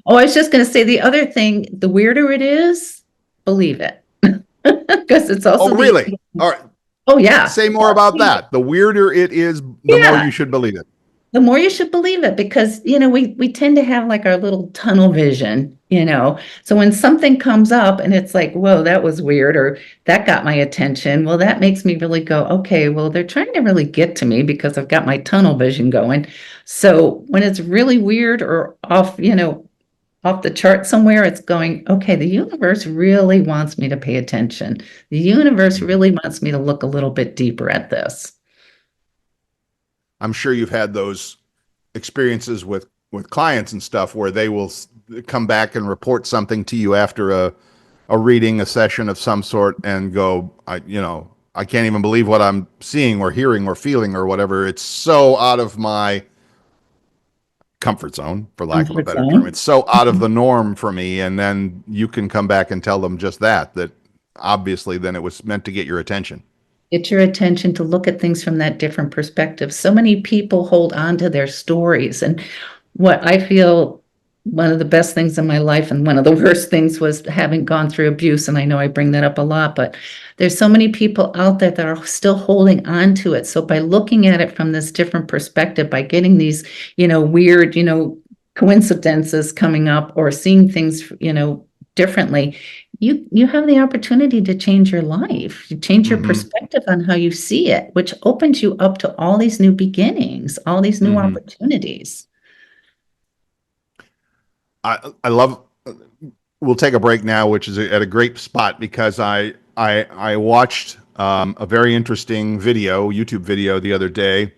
Oh, I was just going to say the other thing, the weirder it is, believe it. Because it's also
Oh, really? All right.
oh, yeah.
Say more about that. The weirder it is, the more
Yeah.
you should believe it.
The more you should believe it because, we tend to have like our little tunnel vision. So when something comes up and it's like, whoa, that was weird or that got my attention, well, that makes me really go, okay, well, they're trying to really get to me because I've got my tunnel vision going. So when it's really weird or off the chart somewhere, it's going, okay, the universe really wants me to pay attention. The universe
Mhm.
really wants me to look a little bit deeper at this.
I'm sure you've had those experiences with clients and stuff where they will come back and report something to you after a reading, a session of some sort, and go, I can't even believe what I'm seeing or hearing or feeling or whatever. It's so out of my comfort zone, for lack of a
Comfort
better term.
zone.
It's so out of the norm for me. And then you can come back and tell them just that obviously then it was meant to get your attention.
Get your attention to look at things from that different perspective. So many people hold on to their stories. And what I feel one of the best things in my life, and one of the worst things was having gone through abuse. And I know I bring that up a lot, but there's so many people out there that are still holding on to it. So by looking at it from this different perspective, by getting these, weird, coincidences coming up, or seeing things, differently, you have the opportunity to change your life, to change your
Mm-hmm.
perspective on how you see it, which opens you up to all these new beginnings, all these new
Mm-hmm.
opportunities.
I love. We'll take a break now, which is at a great spot because I watched a very interesting YouTube video the other day.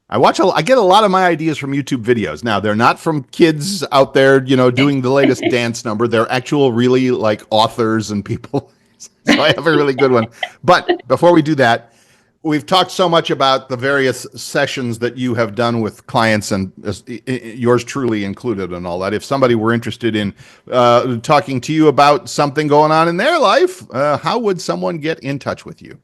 I get a lot of my ideas from YouTube videos. Now, they're not from kids out there, doing the latest dance number. They're actual really like authors and people. So I have a really good one. But before we do that, we've talked so much about the various sessions that you have done with clients, and yours truly included, and all that. If somebody were interested in talking to you about something going on in their life, how would someone get in touch with you?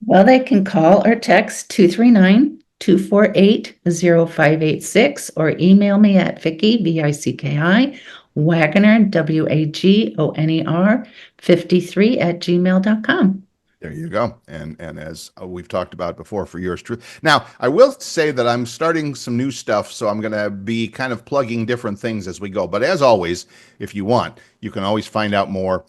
Well, they can call or text 239-248-0586, or email me at Vicki, Vicki, Wagoner, Wagoner, 53 @gmail.com.
There you go. And as we've talked about before, for yours truly. Now, I will say that I'm starting some new stuff, so I'm going to be kind of plugging different things as we go. But as always, if you want, you can always find out more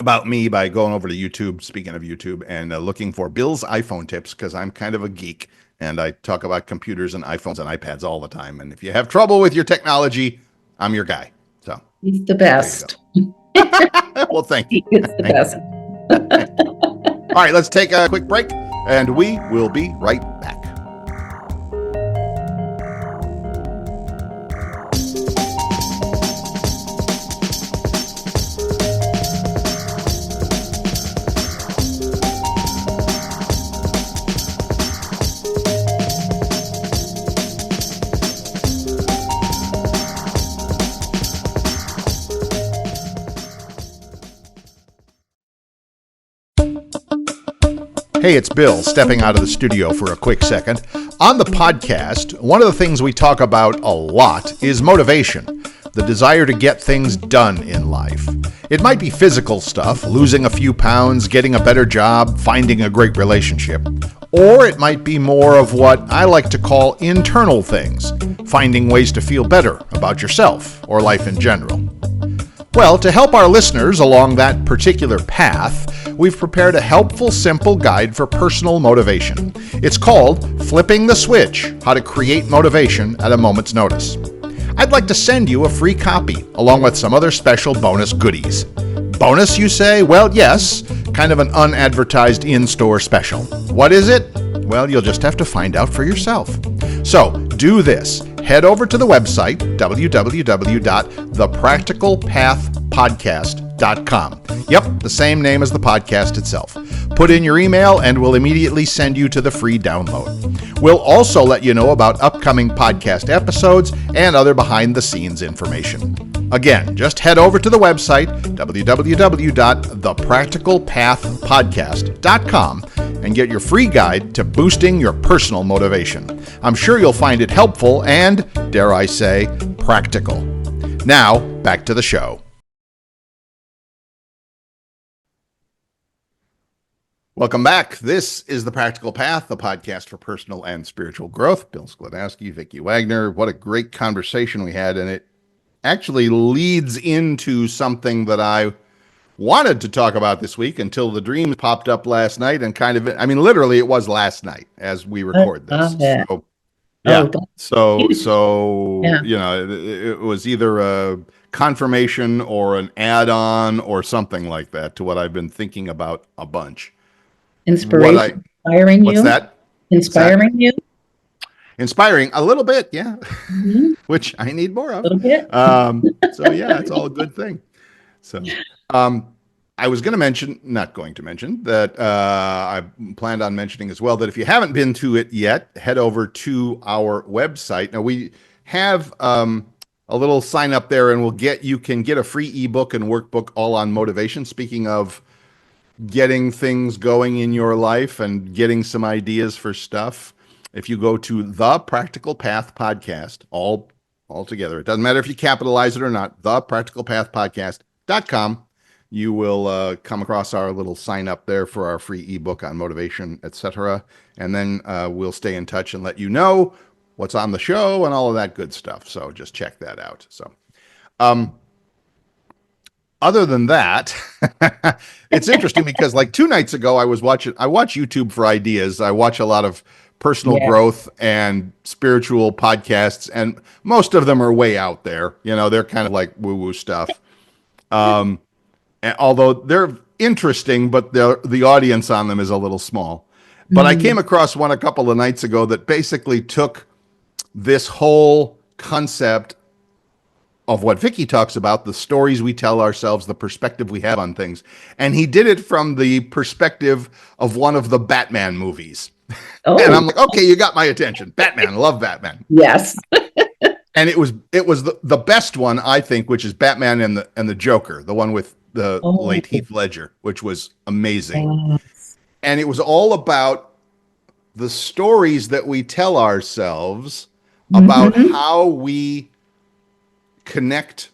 about me by going over to YouTube, speaking of YouTube, and looking for Bill's iPhone tips, because I'm kind of a geek and I talk about computers and iPhones and iPads all the time. And if you have trouble with your technology, I'm your guy. So
He's the
there you
best.
go. Well, thank you.
He is the
Thank
best.
you. All right, let's take a quick break and we will be right back. Hey, it's Bill, stepping out of the studio for a quick second. On the podcast, one of the things we talk about a lot is motivation, the desire to get things done in life. It might be physical stuff, losing a few pounds, getting a better job, finding a great relationship. Or it might be more of what I like to call internal things, finding ways to feel better about yourself or life in general. Well, to help our listeners along that particular path, we've prepared a helpful, simple guide for personal motivation. It's called Flipping the Switch: How to Create Motivation at a Moment's Notice. I'd like to send you a free copy, along with some other special bonus goodies. Bonus, you say? Well, yes, kind of an unadvertised in-store special. What is it? Well, you'll just have to find out for yourself. So, do this. Head over to the website, www.thepracticalpathpodcast.com. Yep, the same name as the podcast itself. Put in your email and we'll immediately send you to the free download. We'll also let you know about upcoming podcast episodes and other behind-the-scenes information. Again, just head over to the website, www.thepracticalpathpodcast.com, and get your free guide to boosting your personal motivation. I'm sure you'll find it helpful and, dare I say, practical. Now, back to the show. Welcome back. This is The Practical Path, the podcast for personal and spiritual growth. Bill Sklodowski, Vicki Wagoner. What a great conversation we had, and it actually leads into something that I wanted to talk about this week until the dream popped up last night, and literally it was last night as we record this.
Love it.
So, yeah.
Oh,
So,
yeah.
it was either a confirmation or an add-on or something like that to what I've been thinking about a bunch.
Inspiring
What's
you?
that?
Inspiring you?
Inspiring a little bit, yeah,
Mhm.
which I need more
A
of.
little bit.
So yeah, it's all a good thing. So, I was not going to mention that I planned on mentioning as well that if you haven't been to it yet, head over to our website. Now we have a little sign up there, and you can get a free ebook and workbook all on motivation. Speaking of getting things going in your life and getting some ideas for stuff, if you go to the Practical Path podcast, all all together. It doesn't matter if you capitalize it or not. Thepracticalpathpodcast.com. You will come across our little sign up there for our free ebook on motivation, etc. And then we'll stay in touch and let you know what's on the show and all of that good stuff. So just check that out. So, other than that, it's interesting because like 2 nights ago, I watch YouTube for ideas. I watch a lot of personal
Yeah.
growth and spiritual podcasts, and most of them are way out there. They're kind of like woo woo stuff. And although they're interesting, but the audience on them is a little small. But I came
Mm.
across one a couple of nights ago that basically took this whole concept of what Vicki talks about, the stories we tell ourselves, the perspective we have on things. And he did it from the perspective of one of the Batman movies. And I'm
Oh,
like, okay, you got my attention. Batman, I love Batman.
yes.
And it was the best one, I think, which is Batman and the Joker, the one with the
Oh,
late Heath Ledger, which was amazing.
yes.
And it was all about the stories that we tell ourselves about
Hmm.
how we connect,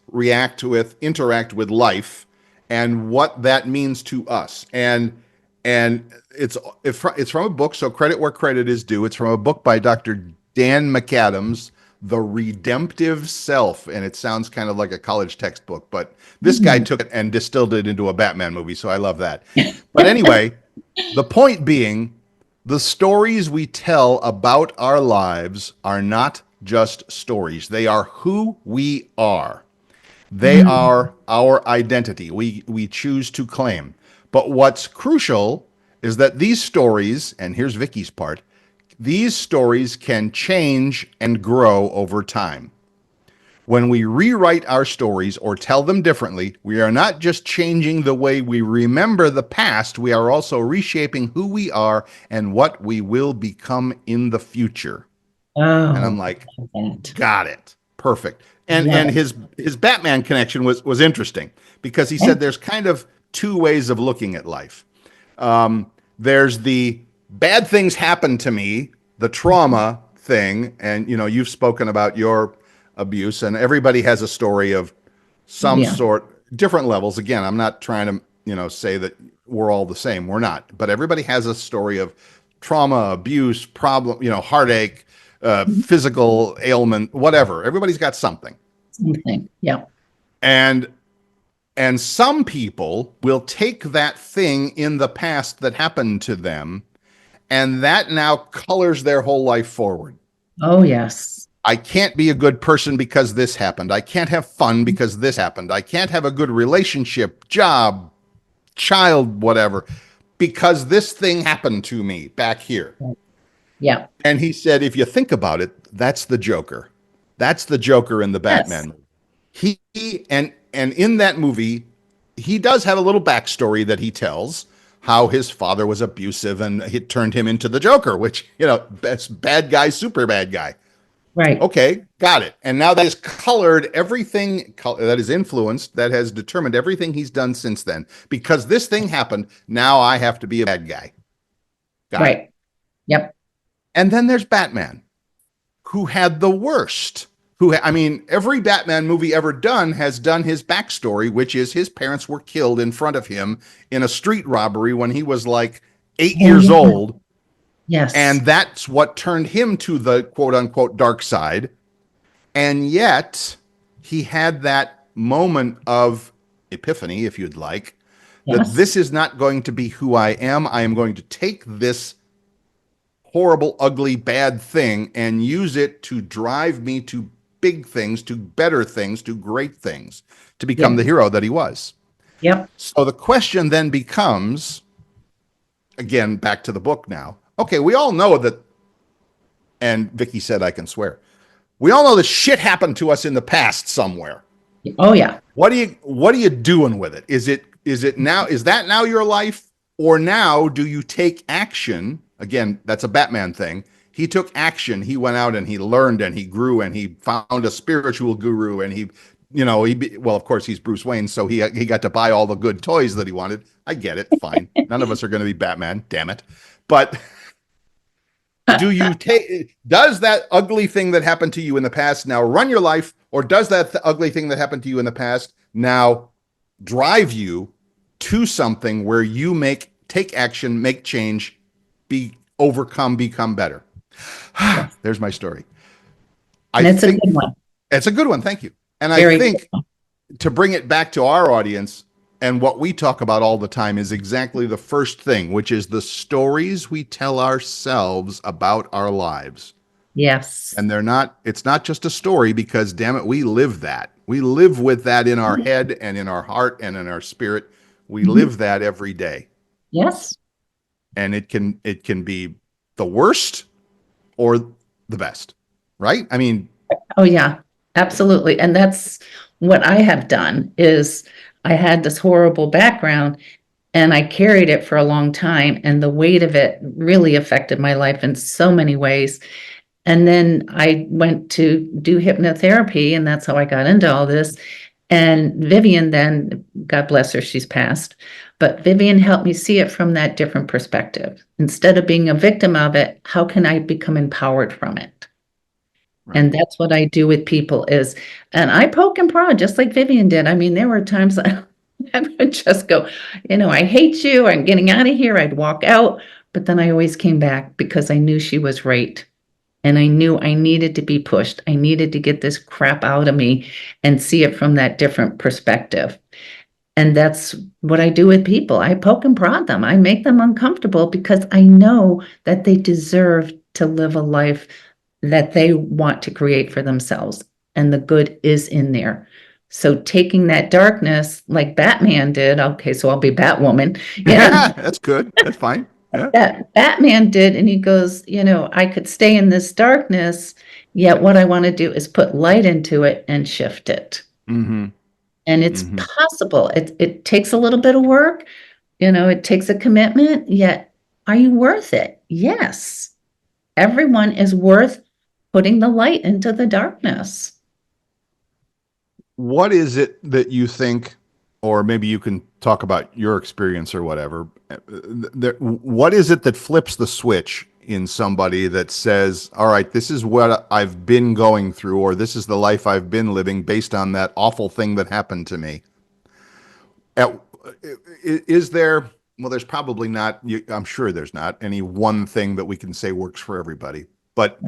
interact with life, and what that means to us. And it's from a book, so credit where credit is due. It's from a book by Dr. Dan McAdams, The Redemptive Self, and it sounds kind of like a college textbook, but this guy
Mm.
took it and distilled it into a Batman movie, so I love that. But anyway, the point being, the stories we tell about our lives are not just stories. They are who we are. They
Mm.
are our identity. We choose to claim. But what's crucial is that these stories, and here's Vicky's part, these stories can change and grow over time. When we rewrite our stories or tell them differently, we are not just changing the way we remember the past, we are also reshaping who we are and what we will become in the future. And I'm
Oh,
like,
love that.
got it. Perfect. And
Love
his Batman connection was interesting because he said
it.
there's kind of two ways of looking at life. There's the bad things happen to me, the trauma thing, and you've spoken about your abuse, and everybody has a story of some
Yeah.
sort, different levels. Again, I'm not trying to say that we're all the same. We're not, but everybody has a story of trauma, abuse, problem, heartache, physical ailment, whatever. Everybody's got something,
Something. Yeah.
and some people will take that thing in the past that happened to them, and that now colors their whole life forward.
Oh, yes.
I can't be a good person because this happened. I can't have fun because this happened. I can't have a good relationship, job, child, whatever, because this thing happened to me back here.
Yeah.
And he said, if you think about it, that's the Joker. That's the Joker in the
Yes.
Batman movie. And in that movie, he does have a little backstory that he tells how his father was abusive and it turned him into the Joker, which, best bad guy, super bad guy.
Right.
Okay, got it. And now that has colored everything, that is influenced, that has determined everything he's done since then. Because this thing happened, now I have to be a bad guy. Got it.
Right. Yep.
And then there's Batman, who had the worst. I mean, every Batman movie ever done has done his backstory, which is his parents were killed in front of him in a street robbery when he was like 8 years
Oh, yeah.
old.
Yes.
And that's what turned him to the quote unquote dark side. And yet he had that moment of epiphany, if you'd like, that
Yes.
this is not going to be who I am. I am going to take this horrible, ugly, bad thing and use it to drive me to big things, to better things, to great things, to become
Yeah.
the hero that he was.
Yep.
So the question then becomes, again, back to the book now. Okay, we all know that, and Vicki said I can swear. We all know that shit happened to us in the past somewhere.
Oh, yeah.
What are you doing with it? Is that now your life? Or now do you take action? Again, that's a Batman thing. He took action. He went out and he learned and he grew and he found a spiritual guru and well, of course he's Bruce Wayne, so he got to buy all the good toys that he wanted. I get it, fine. None of us are going to be Batman, damn it. But Do you take, does that ugly thing that happened to you in the past now run your life, or does that ugly thing that happened to you in the past now drive you to something where you take action, make change, be overcome, become better?
Yes.
There's my story. I
And it's a
think
good one.
it's a good one. Thank you. And I
Very good
think
one.
to bring it back to our audience and what we talk about all the time is exactly the first thing, which is the stories we tell ourselves about our lives.
Yes.
And it's not just a story, because damn it, we live that. We live with that in our head and in our heart and in our spirit. We
Mhm.
live that every day.
Yes.
And it can be the worst or the best. Right? I mean,
Oh, yeah, absolutely. And that's what I have done is I had this horrible background and I carried it for a long time, and the weight of it really affected my life in so many ways. And then I went to do hypnotherapy, and that's how I got into all this. And Vivian then, God bless her, she's passed, but Vivian helped me see it from that different perspective. Instead of being a victim of it, how can I become empowered from it?
right.
And that's what I do with people is, and I poke and prod just like Vivian did. I mean, there were times I would just go, I hate you. I'm getting out of here. I'd walk out, but then I always came back because I knew she was right. And I knew I needed to be pushed. I needed to get this crap out of me and see it from that different perspective. And that's what I do with people. I poke and prod them. I make them uncomfortable because I know that they deserve to live a life that they want to create for themselves. And the good is in there. So taking that darkness like Batman did, okay, so I'll be Batwoman,
That's good. That's fine. Yeah.
that Batman did, and he goes, I could stay in this darkness, yet what I want to do is put light into it and shift it.
Mm-hmm.
And it's
Mm-hmm.
possible. It takes a little bit of work, it takes a commitment, yet are you worth it? Yes. Everyone is worth putting the light into the darkness.
What is it that you think, or maybe you can talk about your experience or whatever? What is it that flips the switch in somebody that says, all right, this is what I've been going through, or this is the life I've been living based on that awful thing that happened to me? At, is there, well, there's probably not, I'm sure there's not any one thing that we can say works for everybody. But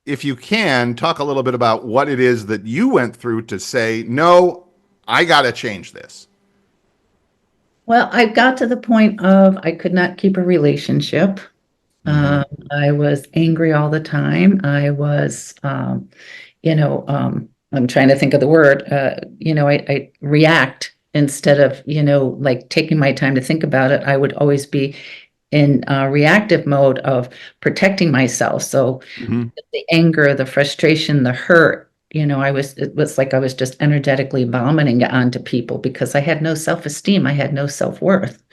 if you can, talk a little bit about what it is that you went through to say, no, I got to change this.
Well, I got to the point of I could not keep a relationship.
Mm-hmm.
I was angry all the time. I was, I'm trying to think of the word, I react instead of, like taking my time to think about it. I would always be in reactive mode of protecting myself. So
Mm-hmm.
the anger, the frustration, the hurt, it was like I was just energetically vomiting it onto people because I had no self-esteem. I had no self-worth.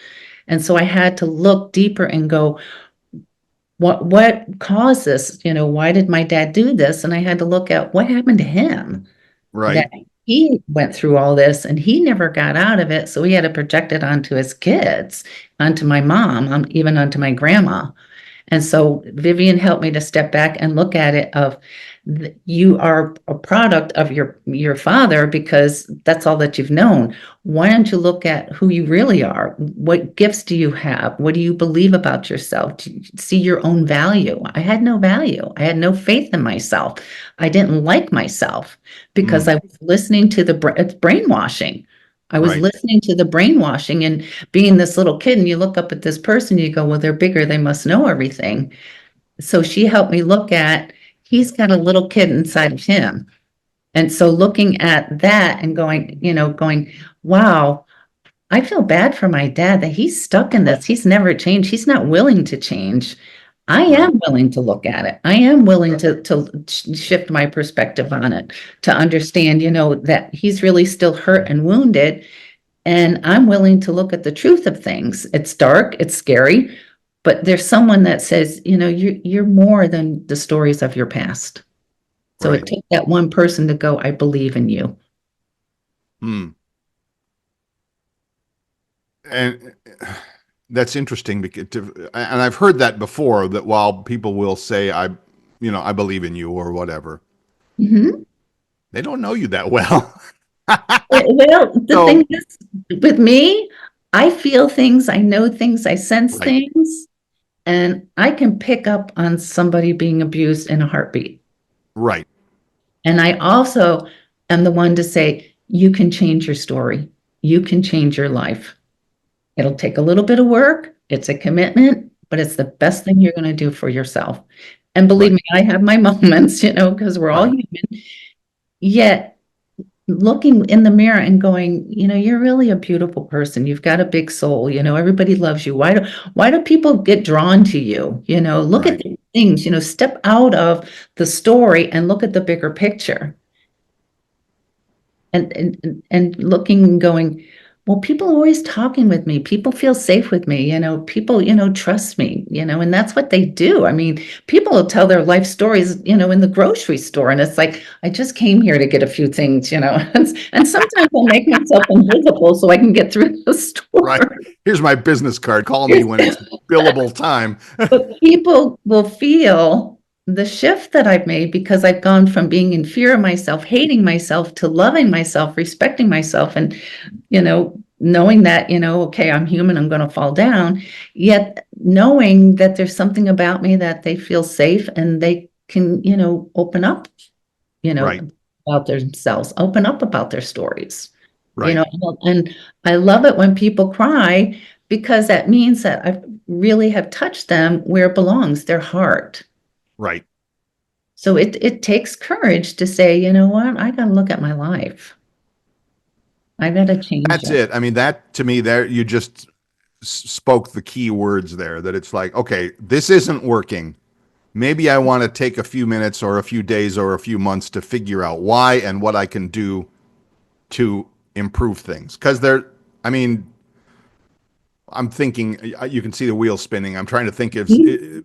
And so I had to look deeper and go, what caused this? Why did my dad do this? And I had to look at what happened to him that
Right.
he went through all this and he never got out of it. So he had to project it onto his kids, onto my mom, even onto my grandma. And so Vivian helped me to step back and look at it of you are a product of your father because that's all that you've known. Why don't you look at who you really are? What gifts do you have? What do you believe about yourself? Do you see your own value? I had no value. I had no faith in myself. I didn't like myself because
Mm.
I was listening to it's brainwashing. I was
Right.
listening to the brainwashing and being this little kid, and you look up at this person, you go, well, they're bigger, they must know everything. So she helped me look at, he's got a little kid inside of him. And so looking at that and going, wow, I feel bad for my dad that he's stuck in this. He's never changed. He's not willing to change. I
Right.
am willing to look at it. I am willing to shift my perspective on it, to understand, that he's really still hurt and wounded, and I'm willing to look at the truth of things. It's dark, it's scary, but there's someone that says, you're more than the stories of your past. So it
Right.
took that one person to go, I believe in you.
Mm. And That's interesting because, and I've heard that before, that while people will say, I believe in you or whatever,
Mhm.
they don't know you that well.
Well, the thing
So,
is, with me, I feel things, I know things, I sense
right,
things, and I can pick up on somebody being abused in a heartbeat.
right,
And I also am the one to say, you can change your story. You can change your life. It'll take a little bit of work. It's a commitment, but it's the best thing you're going to do for yourself. And believe
right,
me, I have my moments, because we're all
right,
human. Yet looking in the mirror and going, you're really a beautiful person. You've got a big soul. Everybody loves you. Why do people get drawn to you? Look at
right,
the things, step out of the story and look at the bigger picture. And looking and going, well, people are always talking with me. People feel safe with me. People, trust me, and that's what they do. I mean, people will tell their life stories, in the grocery store. And it's like, I just came here to get a few things, and sometimes I'll make myself invisible so I can get through the
right.
store.
Here's my business card. Call me when it's billable time.
But people will feel the shift that I've made because I've gone from being in fear of myself, hating myself, to loving myself, respecting myself, and, knowing that, okay, I'm human, I'm going to fall down, yet knowing that there's something about me that they feel safe and they can, open up, you know,
Right,
about themselves, open up about their stories. You
right,
know, and I love it when people cry because that means that I really have touched them where it belongs, their heart.
right.
So it takes courage to say, you know what, I got to look at my life. I got to change
That's
it.
it. I mean, that to me, there you just spoke the key words there. That it's like, okay, this isn't working. Maybe I want to take a few minutes or a few days or a few months to figure out why and what I can do to improve things. Because I mean, I'm thinking you can see the wheel spinning. I'm trying to think if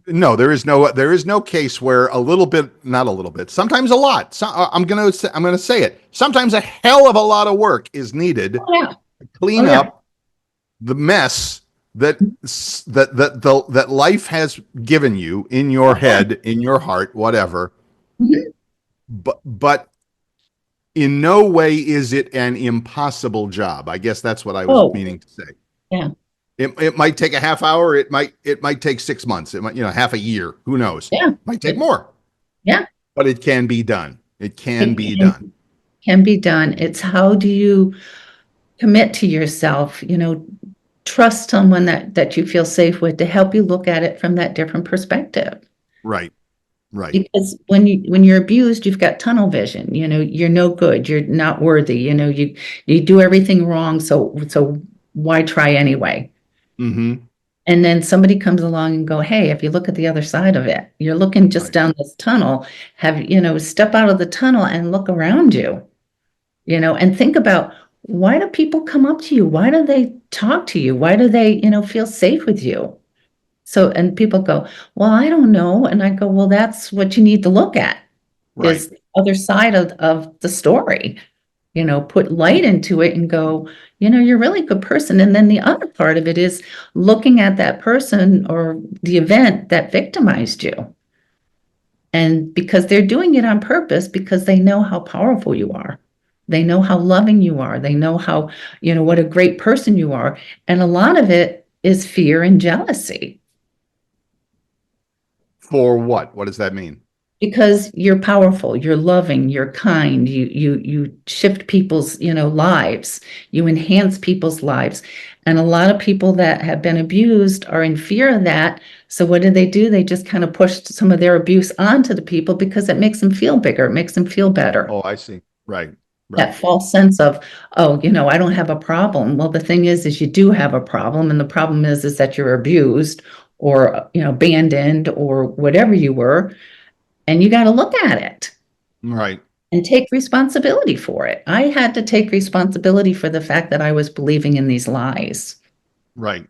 no, there is no case where a little bit, not a little bit, sometimes a lot. So, I'm gonna say it. Sometimes a hell of a lot of work is needed
Oh yeah.
to
Oh
clean
yeah.
up the mess that life has given you in your
Oh yeah.
head, in your heart, whatever.
Mhm.
But in no way is it an impossible job. I guess that's what I was
Oh
meaning to say.
yeah.
It might take a half hour. It might take 6 months. It might, half a year. Who knows?
Yeah.
Might take
It,
more,
yeah.
but it can be done. It can
It
be done.
can be done. It's how do you commit to yourself, trust someone that you feel safe with to help you look at it from that different perspective.
Right. Right.
Because when you're abused, you've got tunnel vision, you're no good, you're not worthy, you do everything wrong, so why try anyway?
Mm-hmm.
And then somebody comes along and go, hey, if you look at the other side of it, you're looking just
Right.
down this tunnel, step out of the tunnel and look around you, and think about, why do people come up to you? Why do they talk to you? Why do they, feel safe with you? So, and people go, well, I don't know. And I go, well, that's what you need to look at,
Right.
is the other side of the story. Put light into it and go, you're a really good person. And then the other part of it is looking at that person or the event that victimized you. And because they're doing it on purpose, because they know how powerful you are. They know how loving you are. They know how, what a great person you are. And a lot of it is fear and jealousy
For what? What does that mean?
because you're powerful, you're loving, you're kind, you shift people's, lives, you enhance people's lives. And a lot of people that have been abused are in fear of that. So what do? They just kind of push some of their abuse onto the people because it makes them feel bigger, it makes them feel better.
Oh, I see. Right.
That
Right.
false sense of, oh, I don't have a problem. Well, the thing is you do have a problem, and the problem is that you're abused or, abandoned or whatever you were, and you got to look at it
Right.
and take responsibility for it. I had to take responsibility for the fact that I was believing in these lies.
Right.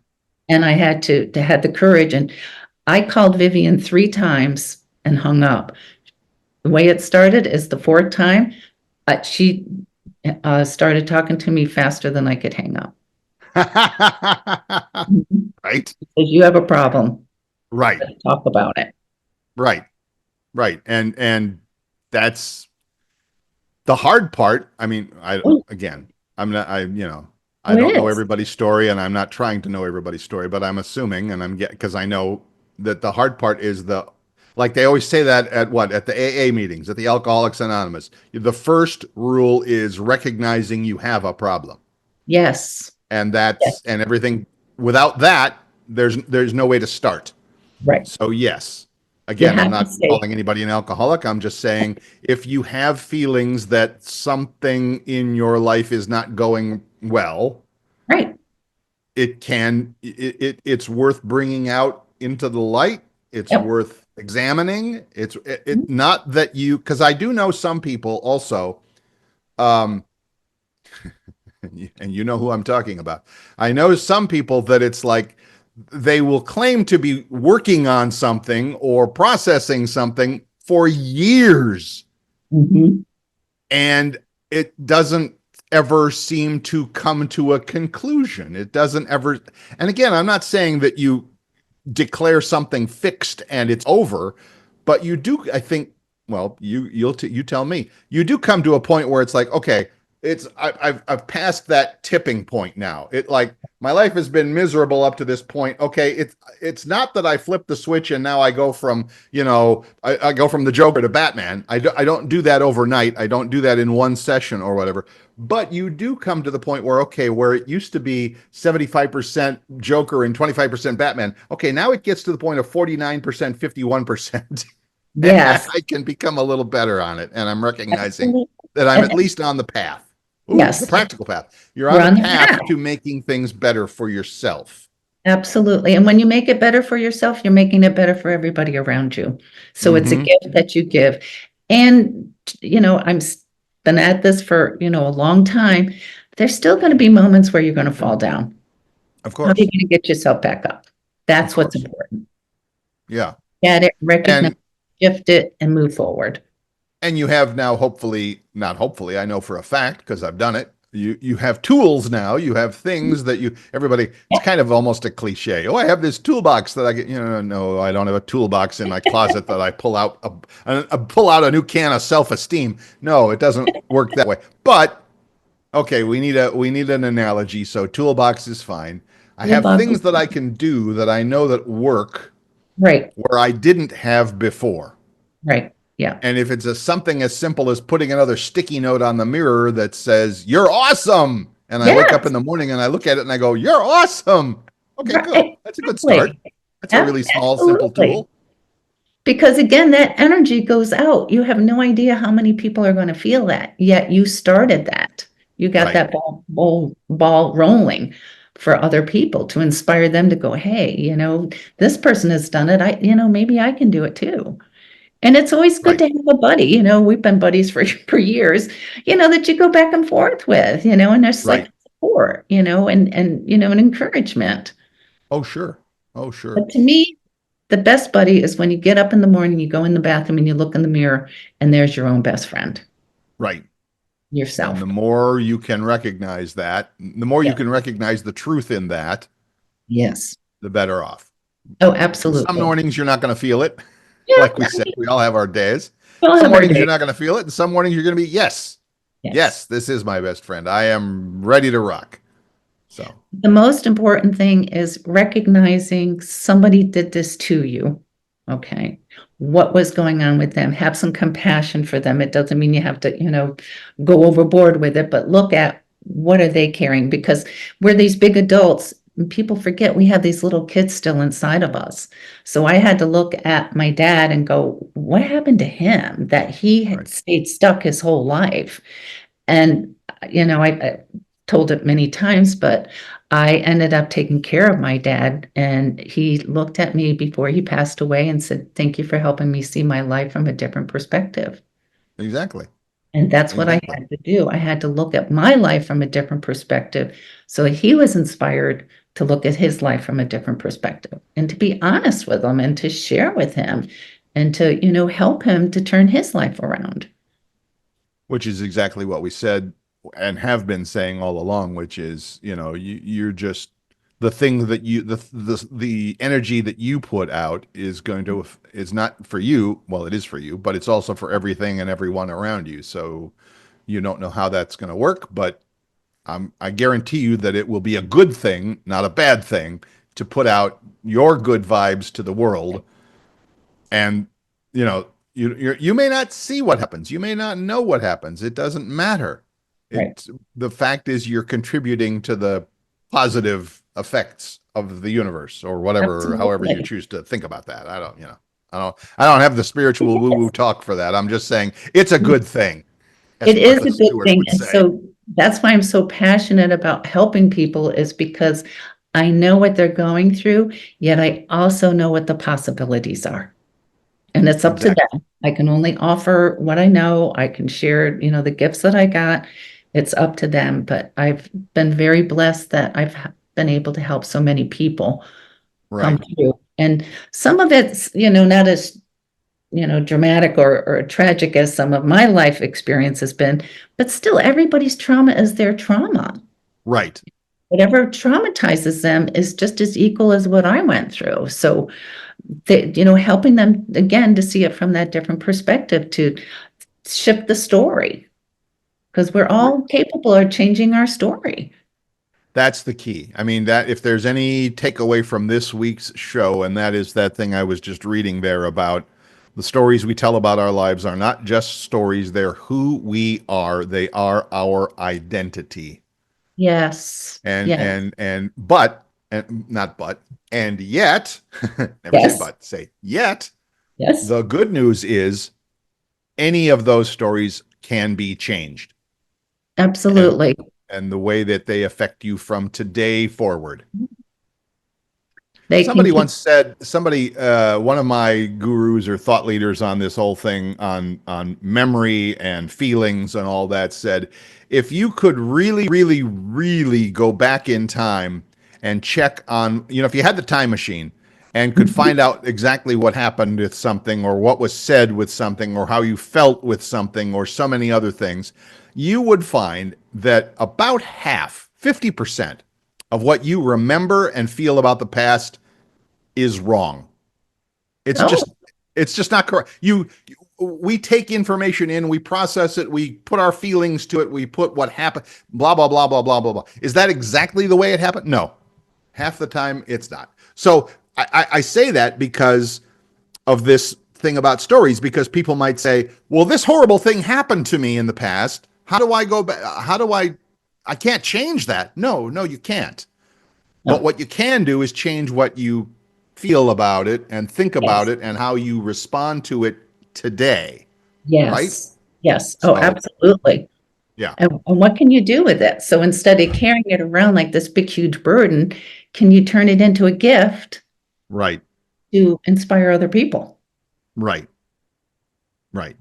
And I had to have the courage. And I called Vivian 3 times and hung up. The way it started is the fourth time, she started talking to me faster than I could hang up. Mhm.
Right,
Because you have a problem.
right,
Let's talk about it.
right, right. And that's the hard part. I mean, I
Oh,
again, I'm not, I
oh,
don't
it
know
is.
everybody's story, and I'm not trying to know everybody's story, but I'm assuming, and I'm get because I know that the hard part is like they always say that at the AA meetings, at the Alcoholics Anonymous. The first rule is recognizing you have a problem,
Yes.
and
Yes.
everything. Without that, there's no way to start.
Right.
So yes,
You
again, I'm
have to
not
say,
calling anybody an alcoholic. I'm just saying if you have feelings that something in your life is not going well,
right.
it's worth bringing out into the light. It's
Yep.
worth examining. It not that you, because I do know some people also, um, and you know who I'm talking about. I know some people that it's like they will claim to be working on something or processing something for years,
Hmm.
and it doesn't ever seem to come to a conclusion. It doesn't ever. And again, I'm not saying that you declare something fixed and it's over, but you do, I think, well, you tell me, you do come to a point where it's like, okay, I've passed that tipping point now. It like my life has been miserable up to this point. Okay, it's not that I flip the switch and now I go from, I go from the Joker to Batman. I don't do that overnight. I don't do that in one session or whatever. But you do come to the point where, okay, where it used to be 75% Joker and 25% Batman, okay, now it gets to the point of 49%, 51%. And
Yes.
I can become a little better on it. And I'm recognizing
Absolutely.
that I'm
And,
at least on the path. Ooh, the
yes,
practical path. You're
we're
on the
on the
path
path.
to making things better for yourself.
Absolutely. And when you make it better for yourself, you're making it better for everybody around you. So it's a
Mm-hmm.
gift that you give. And, been at this for, a long time. There's still going to be moments where you're going to fall down.
Of
How are you
course.
going to get yourself back up?
Of
That's what's
course.
important.
Yeah.
Get it, recognize,
And
shift it, and move forward.
and you have now, hopefully, not hopefully, I know for a fact because I've done it. You have tools now. You have things that everybody, it's kind of almost a cliche. Oh, I have this toolbox that I get, no, I don't have a toolbox in my closet that I pull out a new can of self-esteem. No, it doesn't work that way. But okay, we need an analogy. So toolbox is fine. I have
Toolbox.
things that I can do that I know that work
Right,
where I didn't have before.
right. Yeah.
And if it's something as simple as putting another sticky note on the mirror that says, "You're awesome," and I wake up
Yes.
in the morning and I look at it and I go, "You're awesome." Okay, good.
Right.
That's a good start.
Exactly.
That's a really small, simple
Absolutely.
tool.
Because again, that energy goes out. You have no idea how many people are going to feel that. Yet you started that. You got
Right.
that ball rolling for other people to inspire them to go, hey, this person has done it. Maybe I can do it too. And it's always good
Right.
to have a buddy. We've been buddies for years, that you go back and forth with, and there's
Right.
like support, and encouragement.
Oh, sure. Oh, sure.
But to me, the best buddy is when you get up in the morning, you go in the bathroom and you look in the mirror, and there's your own best friend,
Right. And
yourself.
the more you can recognize that, the more you
Yeah.
can recognize the truth in that,
Yes.
the better off.
Oh,
And some
absolutely.
mornings you're not going to feel it.
Yeah.
Like we said, we all have our days.
We'll
Some
have our
mornings you're
day.
not going to feel it, and some mornings you're going to be, yes,
Yes.
yes, this is my best friend. I am ready to rock. So,
The most important thing is recognizing somebody did this to you. Okay. What was going on with them? Have some compassion for them. It doesn't mean you have to, go overboard with it, but look at what are they carrying? Because we're these big adults, and people forget we have these little kids still inside of us. So I had to look at my dad and go, what happened to him that he
right.
had stayed stuck his whole life? And, I told it many times, but I ended up taking care of my dad. And he looked at me before he passed away and said, thank you for helping me see my life from a different perspective.
Exactly.
And that's what I
Exactly.
had to do. I had to look at my life from a different perspective. So he was inspired to look at his life from a different perspective and to be honest with him and to share with him and to, help him to turn his life around.
Which is exactly what we said and have been saying all along, which is, you're just the thing that the energy that you put out is not for you. Well, it is for you, but it's also for everything and everyone around you. So you don't know how that's going to work, but I guarantee you that it will be a good thing, not a bad thing, to put out your good vibes to the world. And you may not see what happens, you may not know what happens. It doesn't matter.
Right.
The fact is you're contributing to the positive effects of the universe, or whatever, however you
Absolutely.
choose to think about that. I don't have the spiritual woo woo talk for that. I'm just saying it's a good thing, as
It is
Martha
a good
Stewart
thing.
would
And
say.
so that's why I'm so passionate about helping people, is because I know what they're going through, yet I also know what the possibilities are. And it's up to
Exactly.
them. I can only offer what I know. I can share, the gifts that I got. It's up to them. But I've been very blessed that I've been able to help so many people come
Right.
through. And some of it's, not as, dramatic or tragic as some of my life experience has been, but still everybody's trauma is their trauma.
Right.
Whatever traumatizes them is just as equal as what I went through. So helping them again to see it from that different perspective, to shift the story, because we're all capable of changing our story.
That's the key. I mean, that if there's any takeaway from this week's show, and that is that thing I was just reading there about the stories we tell about our lives are not just stories, they're who we are. They are our identity.
Yes.
And
Yes.
and yet, never say
Yes.
but, say yet,
Yes.
the good news is any of those stories can be changed. And
Absolutely.
and the way that they affect you from today forward.
They can
Somebody
keep.
once said, one of my gurus or thought leaders on this whole thing on memory and feelings and all that, said, if you could really, really, really go back in time and check on, if you had the time machine and could find out exactly what happened with something, or what was said with something, or how you felt with something, or so many other things, you would find that about half, 50%, of what you remember and feel about the past is wrong. It's
Oh,
just it's just not correct. We take information in, we process it, we put our feelings to it, we put what happened, blah blah blah blah blah blah blah. Is that exactly the way it happened? No. Half the time it's not. So I say that because of this thing about stories, because people might say, well, this horrible thing happened to me in the past. How do I go back? I can't change that. No, no, you can't. But
no.
what you can do is change what you feel about it and think about
Yes.
it and how you respond to it today, right?
Yes. Yes. Oh,
So,
absolutely.
yeah,
And what can you do with it? So instead of carrying it around like this big, huge burden, can you turn it into a gift
right,
to inspire other people?
right, right.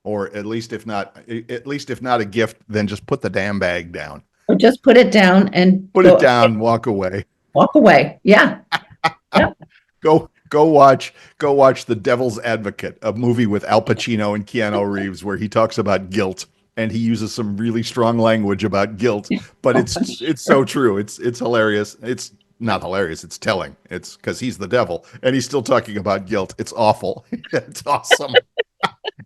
Or at least if not a gift, then just put the damn bag down.
Or just put it down and
Put
go,
it
okay,
down, walk away.
walk away. Yeah. Yeah.
Go watch The Devil's Advocate, a movie with Al Pacino and Keanu Reeves, where he talks about guilt, and he uses some really strong language about guilt, but
Oh,
it's so
sure.
true. It's hilarious. It's not hilarious. It's telling. It's because he's the devil and he's still talking about guilt. It's awful. It's awesome.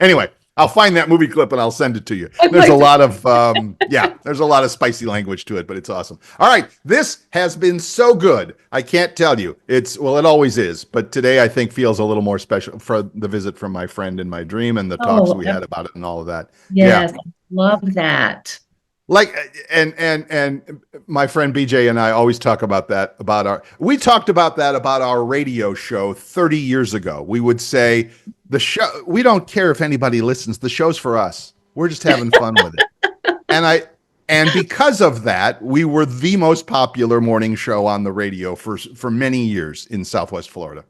Anyway, I'll find that movie clip and I'll send it to you.
I'd
There's a
like to.
lot of there's a lot of spicy language to it, but it's awesome. All right, this has been so good. I can't tell you. It always is, but today I think feels a little more special for the visit from my friend in my dream and the talks
Oh,
we had about it and all of that. Yeah.
yes. Love that.
Like and my friend BJ and I always talk about that we talked about that about our radio show 30 years ago. We would say the show, we don't care if anybody listens. The show's for us. We're just having fun with it. And because of that, we were the most popular morning show on the radio for many years in Southwest Florida.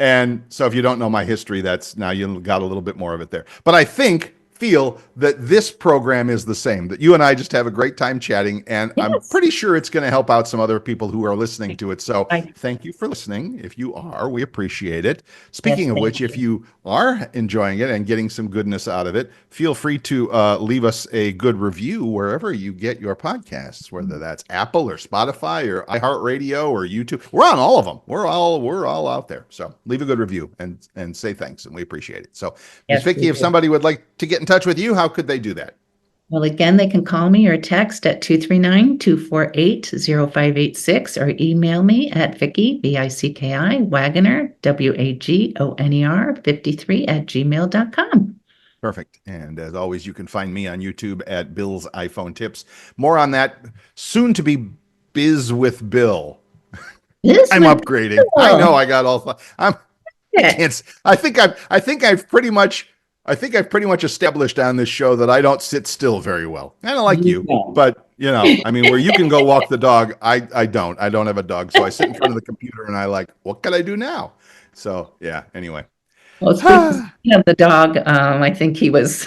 And so if you don't know my history, that's now you got a little bit more of it there. But I think feel that this program is the same, that you and I just have a great time chatting, and I'm
Yes.
pretty sure it's going to help out some other people who are listening to it. So
I,
thank you for listening. If you are, we appreciate it.
yes,
Speaking of
thank
which, if
you.
you are enjoying it and getting some goodness out of it, feel free to leave us a good review wherever you get your podcasts, whether that's Apple or Spotify or iHeartRadio or YouTube. We're on all of them. We're all out there. So leave a good review and say thanks, and we appreciate it. So, Miss
Yes, we
Vicki, if
do.
somebody would like to get in touch with you, how could they do that?
Well, again, they can call me or text at 239-248-0586 or email me at Vicki, Vicki, Wagoner, Wagoner, 53 at gmail.com.
Perfect. And as always, you can find me on YouTube at Bill's iPhone Tips. More on that soon to be Biz with Bill.
This
I'm
was
upgrading. I know
cool.
I got all. I
Yeah.
can't. I think I've pretty much established on this show that I don't sit still very well. I don't like
You
you,
know.
but I mean, where you can go walk the dog, I don't. I don't have a dog, so I sit in front of the computer and I like, what can I do now? So yeah. Anyway.
Well, speaking of the dog, I think he was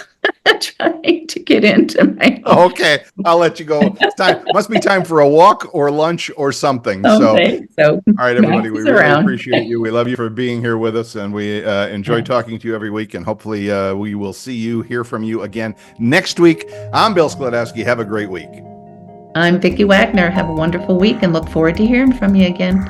trying to get into my home.
Okay, I'll let you go. It's time. Must be time for a walk or lunch or something. So, all
Okay, so
right,
Max
everybody, we
is
really
around.
appreciate you. We love you for being here with us, and we enjoy talking to you every week. And hopefully, we will see you, hear from you again next week. I'm Bill Sklodowski. Have a great week.
I'm Vicki Wagner. Have a wonderful week and look forward to hearing from you again.